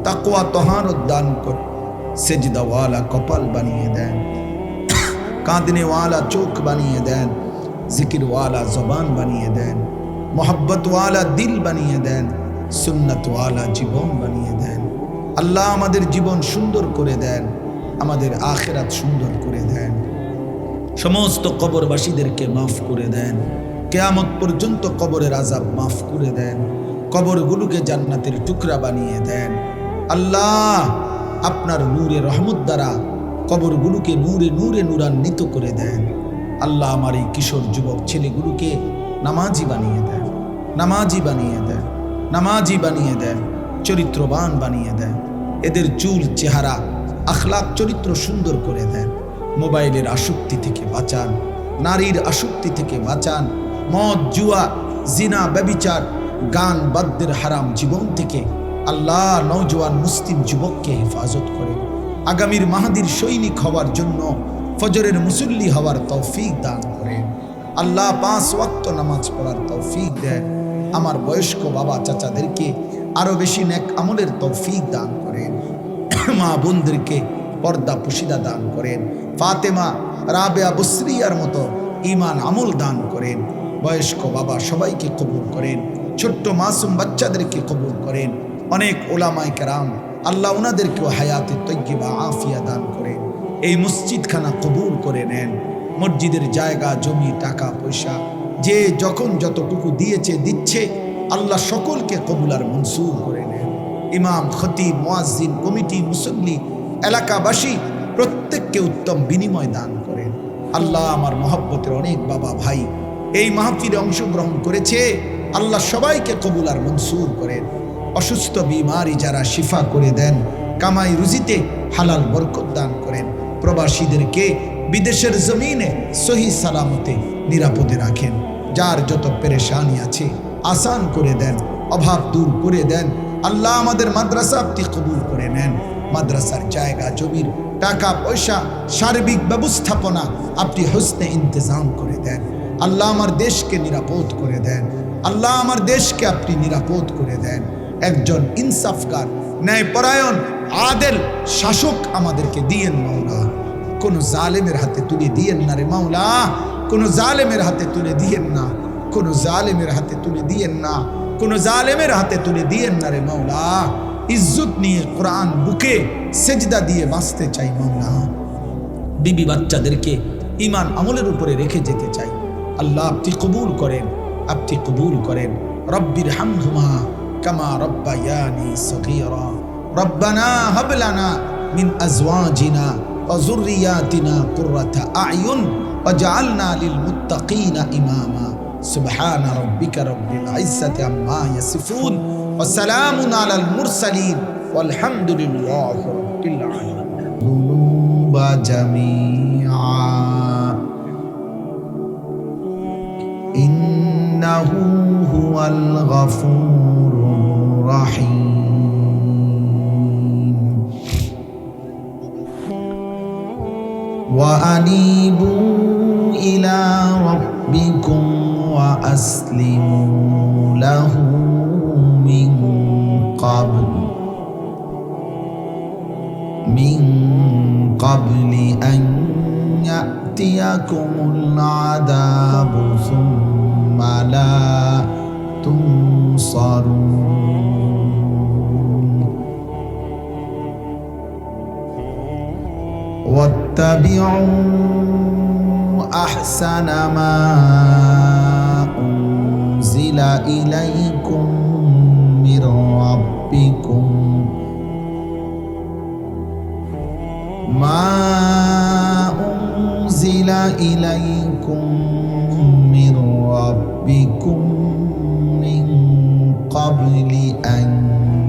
তাকওয়া তহারত দান করেন। সেজদাওয়ালা কপাল বানিয়ে দেন, কাঁদনেওয়ালা চোখ বানিয়ে দেন, জিকিরওয়ালা জবান বানিয়ে দেন, মোহাব্বতওয়ালা দিল বানিয়ে দেন, সুন্নতওয়ালা জীবন বানিয়ে দেন। আল্লাহ আমাদের জীবন সুন্দর করে দেন, আমাদের আখিরাত সুন্দর করে দেন। সমস্ত কবরবাসীদেরকে মাফ করে দেন, কিয়ামত পর্যন্ত কবরের আযাব মাফ করে দেন, কবরগুলোকে জান্নাতের টুকরা বানিয়ে দেন। আল্লাহ আপনার নূরে রহমত দ্বারা কবরগুলোকে নূরে নূরে নূরান্বিত করে দেন। আল্লাহ আমার এই কিশোর যুবক ছেলেগুলোকে নামাজি বানিয়ে দেন, নামাজি বানিয়ে দেন, নামাজি বানিয়ে দেন, চরিত্রবান বানিয়ে দেন। এদের চুল চেহারা আখলাক চরিত্র সুন্দর করে দেন। মোবাইলের আসক্তি থেকে বাঁচান, নারীর আসক্তি থেকে বাঁচান, মদ জুয়া জিনা ব্যভিচার গান বাদ্যের হারাম জীবন থেকে আল্লাহ নওজোয়ান মুসলিম যুবককে হেফাজত করেন। আগামীর মাহাদির সৈনিক হওয়ার জন্য ফজরের মুসল্লি হওয়ার তৌফিক দান করেন। আল্লাহ 5 ওয়াক্ত নামাজ পড়ার তৌফিক দেন। আমার বয়স্ক বাবা চাচাদেরকে আরো বেশি নেক আমলের তৌফিক দান করেন। মা বোনদেরকে পর্দা পুশিদা দান করেন। ফাতেমা রাবেয়া বসরিয়ার মতো ঈমান আমল দান করেন। বয়স্ক বাবা সবাইকে কবুল করেন, ছোট্ট মাসুম বাচ্চাদেরকে কবুল করেন। অনেক ওলামায়ে কেরাম আল্লাহ ওনাদেরকেও হায়াতে তয়্যিবা আফিয়া দান করেন। এই মসজিদখানা কবুল করে নেন। মসজিদের জায়গা জমি টাকা পয়সা যে যখন যতটুকু দিয়েছে দিচ্ছে, আল্লাহ সকলকে কবুল আর মনসুর করে নেন। ইমাম, খতিব, মুয়াজ্জিন, কমিটি, মুসল্লি, এলাকাবাসী প্রত্যেককে উত্তম বিনিময় দান করেন। আল্লাহ আমার মহব্বতের অনেক বাবা ভাই এই মাহফিলে অংশগ্রহণ করেছে, আল্লাহ সবাইকে কবুল আর মনসুর করেন। অসুস্থ বিমারি যারা শিফা করে দেন, কামাই রুজিতে হালাল বরকত দান করেন। প্রবাসীদেরকে বিদেশের জমিনে সহি সালামতে নিরাপদে রাখেন। যার যত পেরেশানি আছে আসান করে দেন, অভাব দূর করে দেন। আল্লাহ আমাদের মাদ্রাসা আপনি কবুল করে নেন। মাদ্রাসার জায়গা জমির টাকা পয়সা সার্বিক ব্যবস্থাপনা আপনি হোসনে ইন্তজাম করে দেন। আল্লাহ আমার দেশকে নিরাপদ করে দেন। আল্লাহ আমার দেশকে আপনি নিরাপদ করে দেন। একজন ইনসাফকার, ন্যায়পরায়ণ, আদেল শাসক আমাদেরকে দিয়েন মাওলা। কোন জালেমের হাতে তুলে দিয়েন না রে মাওলা, কোন জালেমের হাতে তুলে দিয়েন না, কোন জালেমের হাতে তুলে দিয়েন না, কোন জালেমের হাতে তুলে দিয়েন না রে মাওলা। ইজ্জত নিয়ে কোরআন বুকে সেজদা দিয়ে বাঁচতে চাই মাওলা। বিবি বাচ্চাদেরকে ঈমান আমলের উপরে রেখে যেতে চাই। আল্লাহ আপনি কবুল করেন, আপনি কবুল করেন। রব্বির হামহুমা কামা রব্বায়ানি সগীরা। রব্বানা হাব লানা মিন আজওয়াজিনা ওয়া যুররিয়াতিনা কুররাতা আ'য়ুন ওয়াজআলনা লিল মুত্তাকিনা ইমামা। সুবহানা রাব্বিকা রব্বিল ইজ্জাতি আম্মা ইয়াসিফুন ওয়া সালামুন আলাল মুরসালিন ওয়ালহামদুলিল্লাহি রাব্বিল আলামিন। যুনুবা জামিআ ইন্নাহু হুয়াল গফুরুর রাহিম। ওয়া আনিবু ইলা রাব্বিকুম ওয়া আসলিমু লাহু মিন ক্বাবলি আন ইয়াতিয়াকুমুল আযাবু সুম্মা লা তুনসারুন। ওয়াত্তাবিউ আহসানা মা উনজিলা ইলাইকুম মির রাব্বিকুম মির রাব্বিকুম মিন ক্বাবলি আন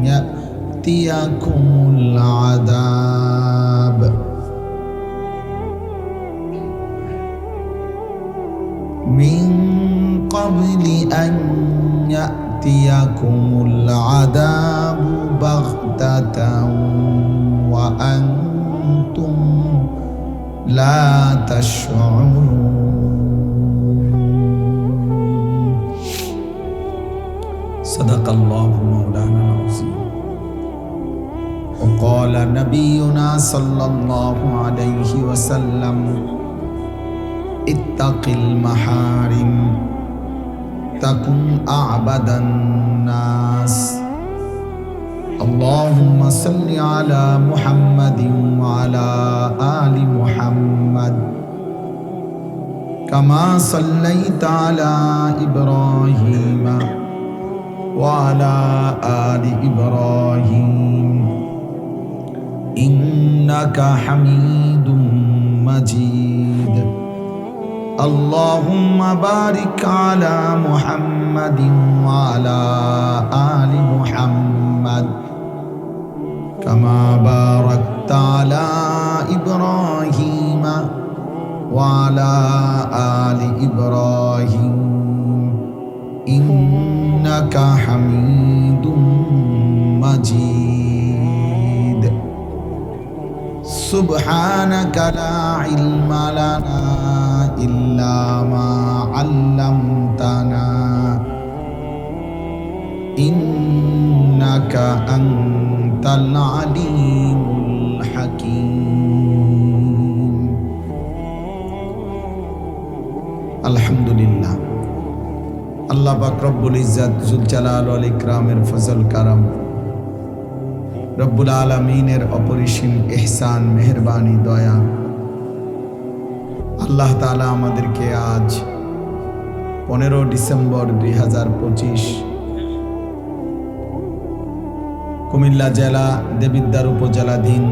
ইয়াতিয়াকুমুল আযাব। মিন ক্বাবলি আন ইয়াতিয়াকুমুল আযাবু বাগতাতান ওয়া আনতুম লা তাশউরুন। সাদাকাল্লাহু মাওলানা আল-আযীম। وقال نبينا صلى الله عليه وسلم اتق المحارم تكن أعبد الناس اللهم صل على محمد وعلى آل محمد كما صليت على إبراهيم وعلى آل إبراهيم إنك حميد مجيد اللهم بارك على محمد وعلى آل محمد كما باركت على إبراهيم وعلى آل إبراهيم إنك حميد مجيد سبحانك لا علم لنا إلا ما علمتنا إنك أنت العليم الحكيم الحمد لله আল্লাহ পাক রব্বুল ইজ্জত জুল জালাল ওয়াল ইকরামের ফজল কারাম রব্বুল আলামিনের অপরিসীম ইহসান মেহেরবানি দয়া আল্লাহ তাআলা আমাদেরকে আজ 15 ডিসেম্বর 2025 কুমিল্লা জেলা দেবিদ্বার উপজেলাধীন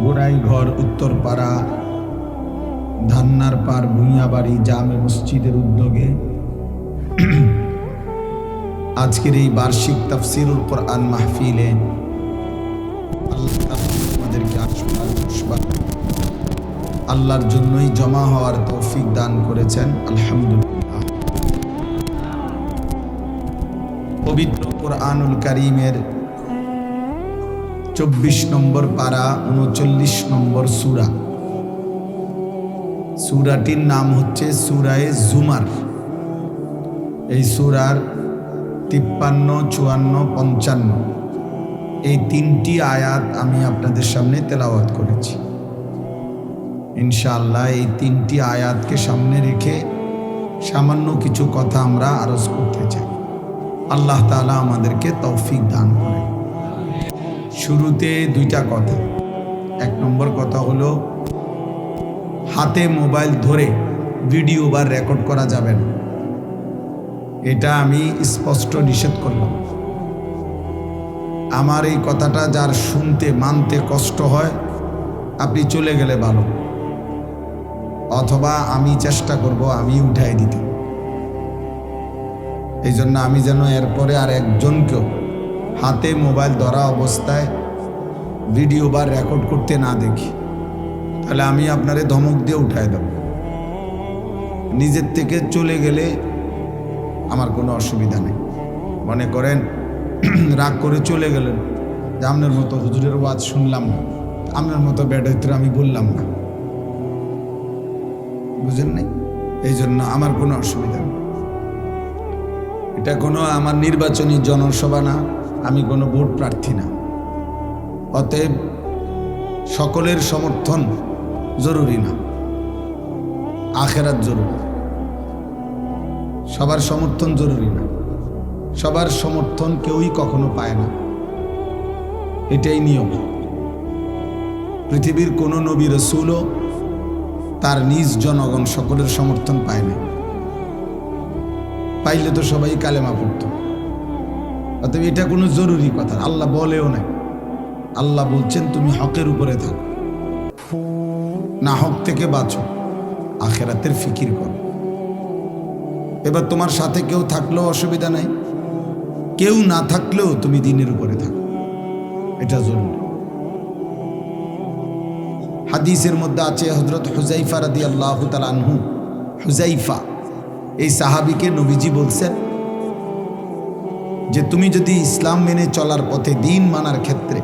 গোড়াইঘর উত্তরপাড়া ধান্নার পার ভুঁইয়াবাড়ি জামে মসজিদের উদ্যোগে আজকের এই বার্ষিক তাফসীরুল কোরআন মাহফিলে আল্লাহ আমাদেরকে আল্লাহর জন্যই জমা হওয়ার তৌফিক দান করেছেন আলহামদুলিল্লাহ। পবিত্র কোরআনুল কারীমের 24 নম্বর পারা 39 নম্বর সূরা, সূরাটির নাম হচ্ছে সূরায়ে জুমার। এই সূরার 53, 54, 55 এই 3টি আয়াত আমি আপনাদের সামনে তেলাওয়াত করেছি। ইনশাআল্লাহ এই 3টি আয়াতকে সামনে রেখে সামান্য কিছু কথা আমরা আরজ করতে চাই। আল্লাহ তাআলা আমাদেরকে তৌফিক দান করেন। শুরুতে 2টা কথা। 1 নম্বর কথা হলো হাতে মোবাইল ধরে ভিডিও বা রেকর্ড করা যাবে না, এটা আমি স্পষ্ট নিষেধ করলাম। আমার এই কথাটা যার শুনতে মানতে কষ্ট হয় আপনি চলে গেলে ভালো, অথবা আমি চেষ্টা করব আমি উঠাই দিতে। এই জন্য আমি যেন এরপরে আর একজনকেও হাতে মোবাইল ধরা অবস্থায় ভিডিও বা রেকর্ড করতে না দেখি, তাহলে আমি আপনারে ধমক দিয়ে উঠাই দেব। নিজের থেকে চলে গেলে আমার কোনো অসুবিধা নেই। মনে করেন রাগ করে চলে গেলেন যে আপনার মতো হুজুরের ওয়াজ শুনলাম না, আপনার মতো বেডাইত্র আমি বললাম না, বুঝেন নাই? এই জন্য আমার কোনো অসুবিধা নেই। এটা কোনো আমার নির্বাচনী জনসভা না, আমি কোনো ভোট প্রার্থী না। অতএব সকলের সমর্থন জরুরি না, আখেরাত জরুরি। সবার সমর্থন জরুরি না, সবার সমর্থন কেউই কখনো পায় না, এটাই নিয়ম। পৃথিবীর কোনো নবী রাসূলও তার নিজ জনগণ সকলের সমর্থন পায় না। পাইলে তো সবাই কালেমা পড়ত। অতএব এটা কোনো জরুরি কথা আল্লাহ বলেও নাই। আল্লাহ বলছেন তুমি হকের উপরে থাকো, না হক থেকে বাঁচো, আখেরাতের ফিকির করো। এবার তোমার সাথে কেউ থাকলেও অসুবিধা নাই, কেউ না থাকলেও তুমি দ্বীনের উপরে থাকো, এটা জরুরি। হাদিসের মধ্যে আছে হযরত হুযাইফা রাদিয়াল্লাহু তাআলা আনহু, হুযাইফা এই সাহাবীকে নবীজি বলছেন যে তুমি যদি ইসলাম মেনে চলার পথে, দ্বীন মানার ক্ষেত্রে,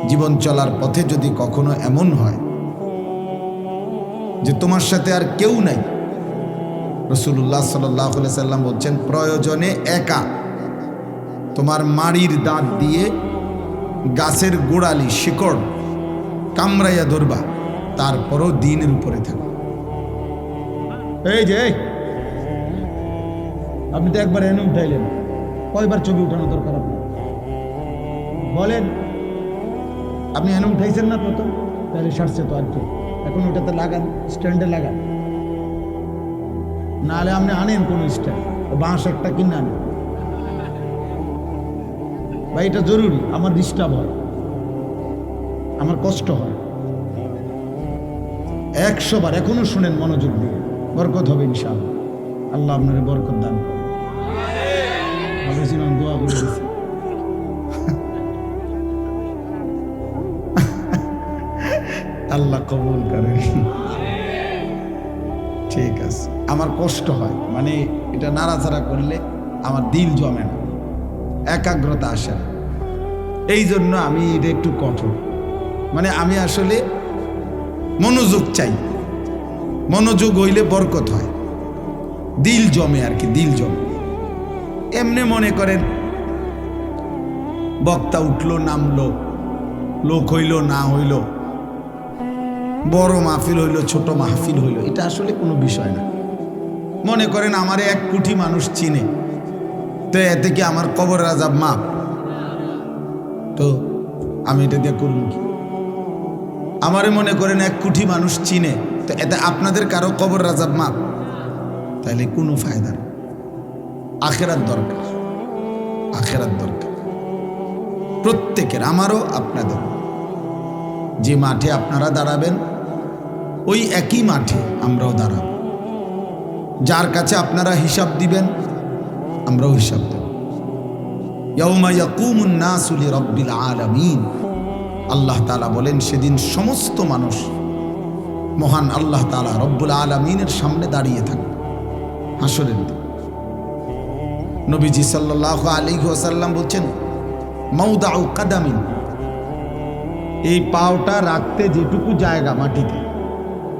জীবন চলার পথে যদি কখনো এমন হয় যে তোমার সাথে আর কেউ নাই, রাসূলুল্লাহ সাল্লাল্লাহু আলাইহি সাল্লাম বলছেন প্রয়োজনে একা তোমার মাড়ির দাঁত দিয়ে গাছের গোড়ালি শিকড় কামড়াইয়া ধরবা, তারপরও দিনের উপরে থাকবে। এই যে আপনি তো একবার এনে উঠাইলেন, কয়বার ছবি উঠানো দরকার আপনার বলেন? আপনি এনে উঠাইছেন না প্রথম, তাহলে সারছে তো আর কি। এখন ওটাতে লাগান, স্ট্যান্ডে লাগান, নাহলে আপনি আনেন কোন স্ট্যান্ড, বাঁশ একটা কিনে আনেন ভাই, এটা জরুরি। আমার ডিস্টার্ব হয়, আমার কষ্ট হয়। 100 বার এখনো শুনেন মনোযোগ দিয়ে, বরকত হবে ইনশাআল্লাহ। আল্লাহ আপনার বরকত দান করে। দোয়া করে দিচ্ছি। আল্লাহ কবুল করেন। ঠিক আছে, আমার কষ্ট হয়, মানে এটা নাড়াচাড়া করলে আমার দিল জমে না, একাগ্রতা আসে না। এই জন্য আমি এটা একটু কঠোর, মানে আমি আসলে মনোযোগ চাই। মনোযোগ হইলে বরকত হয়, দিল জমে আর কি, দিল জমে। এমনি মনে করেন বক্তা উঠলো নামলো, লোক হইল না হইল, বড় মাহফিল হইল ছোট মাহফিল হইল, এটা আসলে কোনো বিষয় না। মনে করেন আমারে 1 কোটি মানুষ চিনে, তো এতে কি আমার কবর আযাব মাপ? তো আমি এটা দিয়ে করব কি? আমারে মনে করেন 1 কোটি মানুষ চিনে, তো এতে আপনাদের কারো কবর আযাব মাপ? তাহলে কোনো ফায়দা নেই। আখিরাত দরকার, আখিরাত দরকার প্রত্যেকের, আমারও আপনাদের। যে মাঠে আপনারা দাঁড়াবেন ওই একই মাঠে আমরাও দাঁড়াবো। যার কাছে আপনারা হিসাব দিবেন আমরাও হিসাব দেব। ইয়াউমা ইয়াকুমুন নাসু লিরাব্বিল আলামিন, আল্লাহ তাআলা বলেন সেদিন সমস্ত মানুষ মহান আল্লাহ তাআলা রব্বুল আলামিনের সামনে দাঁড়িয়ে থাকবে হাসরের দিন। নবীজি সাল্লাল্লাহু আলাইহি ওয়াসাল্লাম বলছেন মাউদাউ কাদামিন, এই পাওটা রাখতে যেটুকু জায়গা মাটিতে,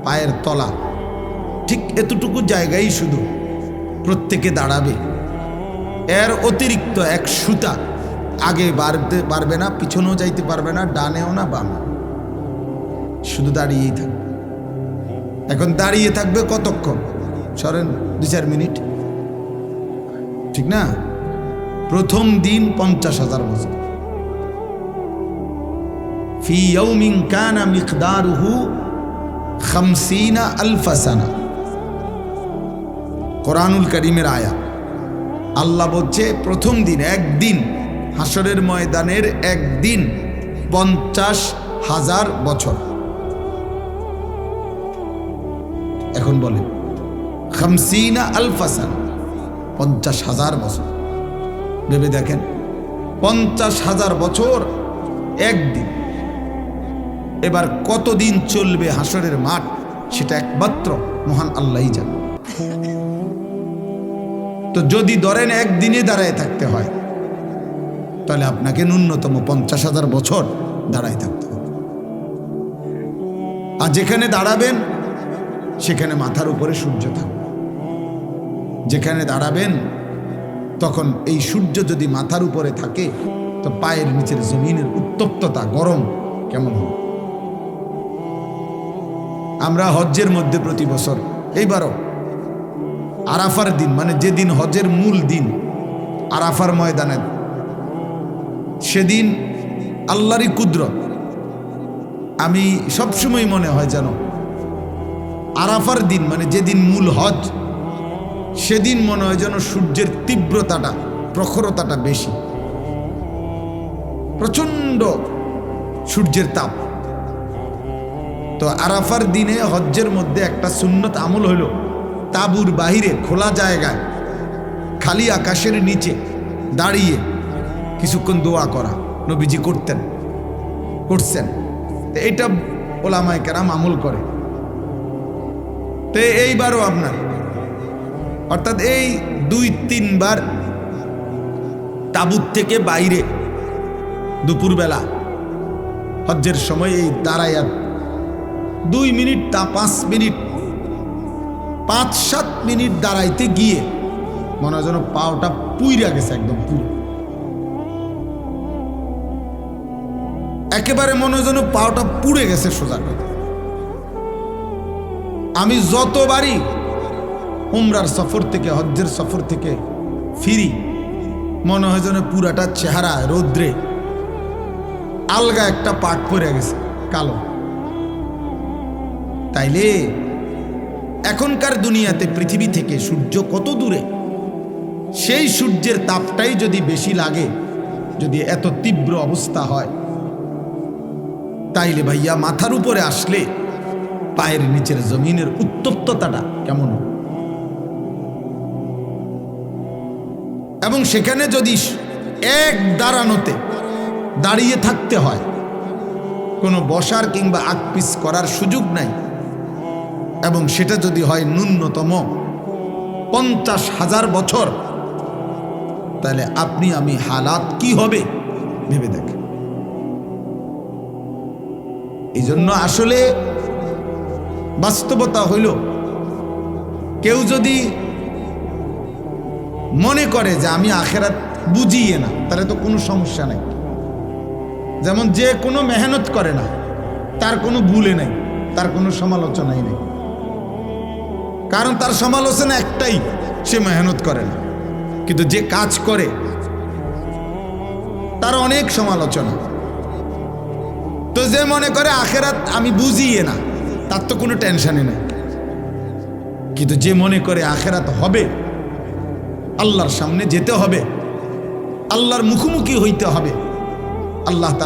পায়ের তলা, ঠিক এতটুকু জায়গায় শুধু প্রত্যেকে দাঁড়াবে। এর অতিরিক্ত 1 সুতা আগে বাড়তে পারবে না, পিছনেও যাইতে পারবে না, ডানেও না বামে, শুধু দাঁড়িয়েই থাকবে। এখন দাঁড়িয়ে থাকবে কতক্ষণ? সরেন 2-4 মিনিট, ঠিক না? প্রথম দিন 50,000 বছর। ফি ইয়াউমিন কানা মিকদারুহু 50,000 সানা। কোরআনুল কারীমের আয়াত। আল্লাহ বলছে প্রথম দিন, একদিন, হাসরের ময়দানের একদিন 50,000 বছর। এখন বলেন 50,000 সানা, 50,000 বছর। ভেবে দেখেন 50,000 বছর একদিন। এবার কতদিন চলবে হাসরের মাঠ, সেটা একমাত্র মহান আল্লাহই জানে। তো যদি ধরেন একদিনে দাঁড়ায় থাকতে হয়, তাহলে আপনাকে ন্যূনতম 50,000 বছর দাঁড়ায় থাকতে হবে। আর যেখানে দাঁড়াবেন সেখানে মাথার উপরে সূর্য থাকবে। যেখানে দাঁড়াবেন তখন এই সূর্য যদি মাথার উপরে থাকে, তো পায়ের নিচের জমিনের উত্তপ্ততা, গরম কেমন হবে? আমরা হজ্জের মধ্যে প্রতি বছর, এইবারও আরাফার দিন, মানে যেদিন হজের মূল দিন, আরাফার ময়দানে, সেদিন আল্লাহরই কুদরত। আমি সবসময় মনে হয় যেন আরাফার দিন, মানে যেদিন মূল হজ, সেদিন মনে হয় যেন সূর্যের তীব্রতাটা, প্রখরতাটা বেশি, প্রচণ্ড সূর্যের তাপ। তো আরাফার দিনে হজ্জের মধ্যে একটা সুন্নত আমল হইল, তাঁবুর বাহিরে খোলা জায়গায় খালি আকাশের নিচে দাঁড়িয়ে কিছুক্ষণ দোয়া করা। নবীজি করতেন, করছেন। তো এটা ওলামায়ে কেরাম আমল করে। তো এইবারও আপনার, অর্থাৎ এই 2-3 বার তাঁবুর থেকে বাইরে দুপুরবেলা হজ্জের সময় এই দাঁড়াইয়া 2 মিনিট, তা 5 মিনিট, 5-7 মিনিট দাঁড়াইতে গিয়ে মনে হয় যেন পাওটা পুইরা গেছে, একদম পুরো। একেবারে মনে যেন পাওটা পুড়ে গেছে সোজা করে। আমি যতবারই উমরার সফর থেকে হজ্জের সফর থেকে ফিরি মনে হয় যেন পুরাটা চেহারা রৌদ্রে আলগা একটা পাট পড়ে গেছে কালো। তাইলে এখনকার দুনিয়াতে পৃথিবী থেকে সূর্য কত দূরে, সেই সূর্যের তাপটাই যদি বেশি লাগে, যদি এত তীব্র অবস্থা হয়, তাইলে ভাইয়া মাথার উপরে আসলে পায়ের নিচের জমিনের উত্তপ্ততাটা কেমন? এবং সেখানে যদি এক দাঁড়ানোতে দাঁড়িয়ে থাকতে হয়, কোনো বসার কিংবা আকপিস করার সুযোগ নাই, এবং সেটা যদি হয় ন্যূনতম 50,000 বছর, তাহলে আপনি আমি হালাত কি হবে ভেবে দেখেন। এই জন্য আসলে বাস্তবতা হইল, কেউ যদি মনে করে যে আমি আখেরাত বুঝিয়ে না, তাহলে তো কোনো সমস্যা নাই। যেমন যে কোনো মেহনত করে না, তার কোনো ভুলে নাই, তার কোনো সমালোচনাই নেই, কারণ তার সমালোচনা একটাই, সে মেহনত করে না। কিন্তু যে কাজ করে তার অনেক সমালোচনা। তো যে মনে করে আখেরাত আমি বুঝিয়ে না, তার তো কোনো টেনশনই নেই। কিন্তু যে মনে করে আখেরাত হবে, আল্লাহর সামনে যেতে হবে, আল্লাহর মুখোমুখি হইতে হবে, আল্লাহ তাআলা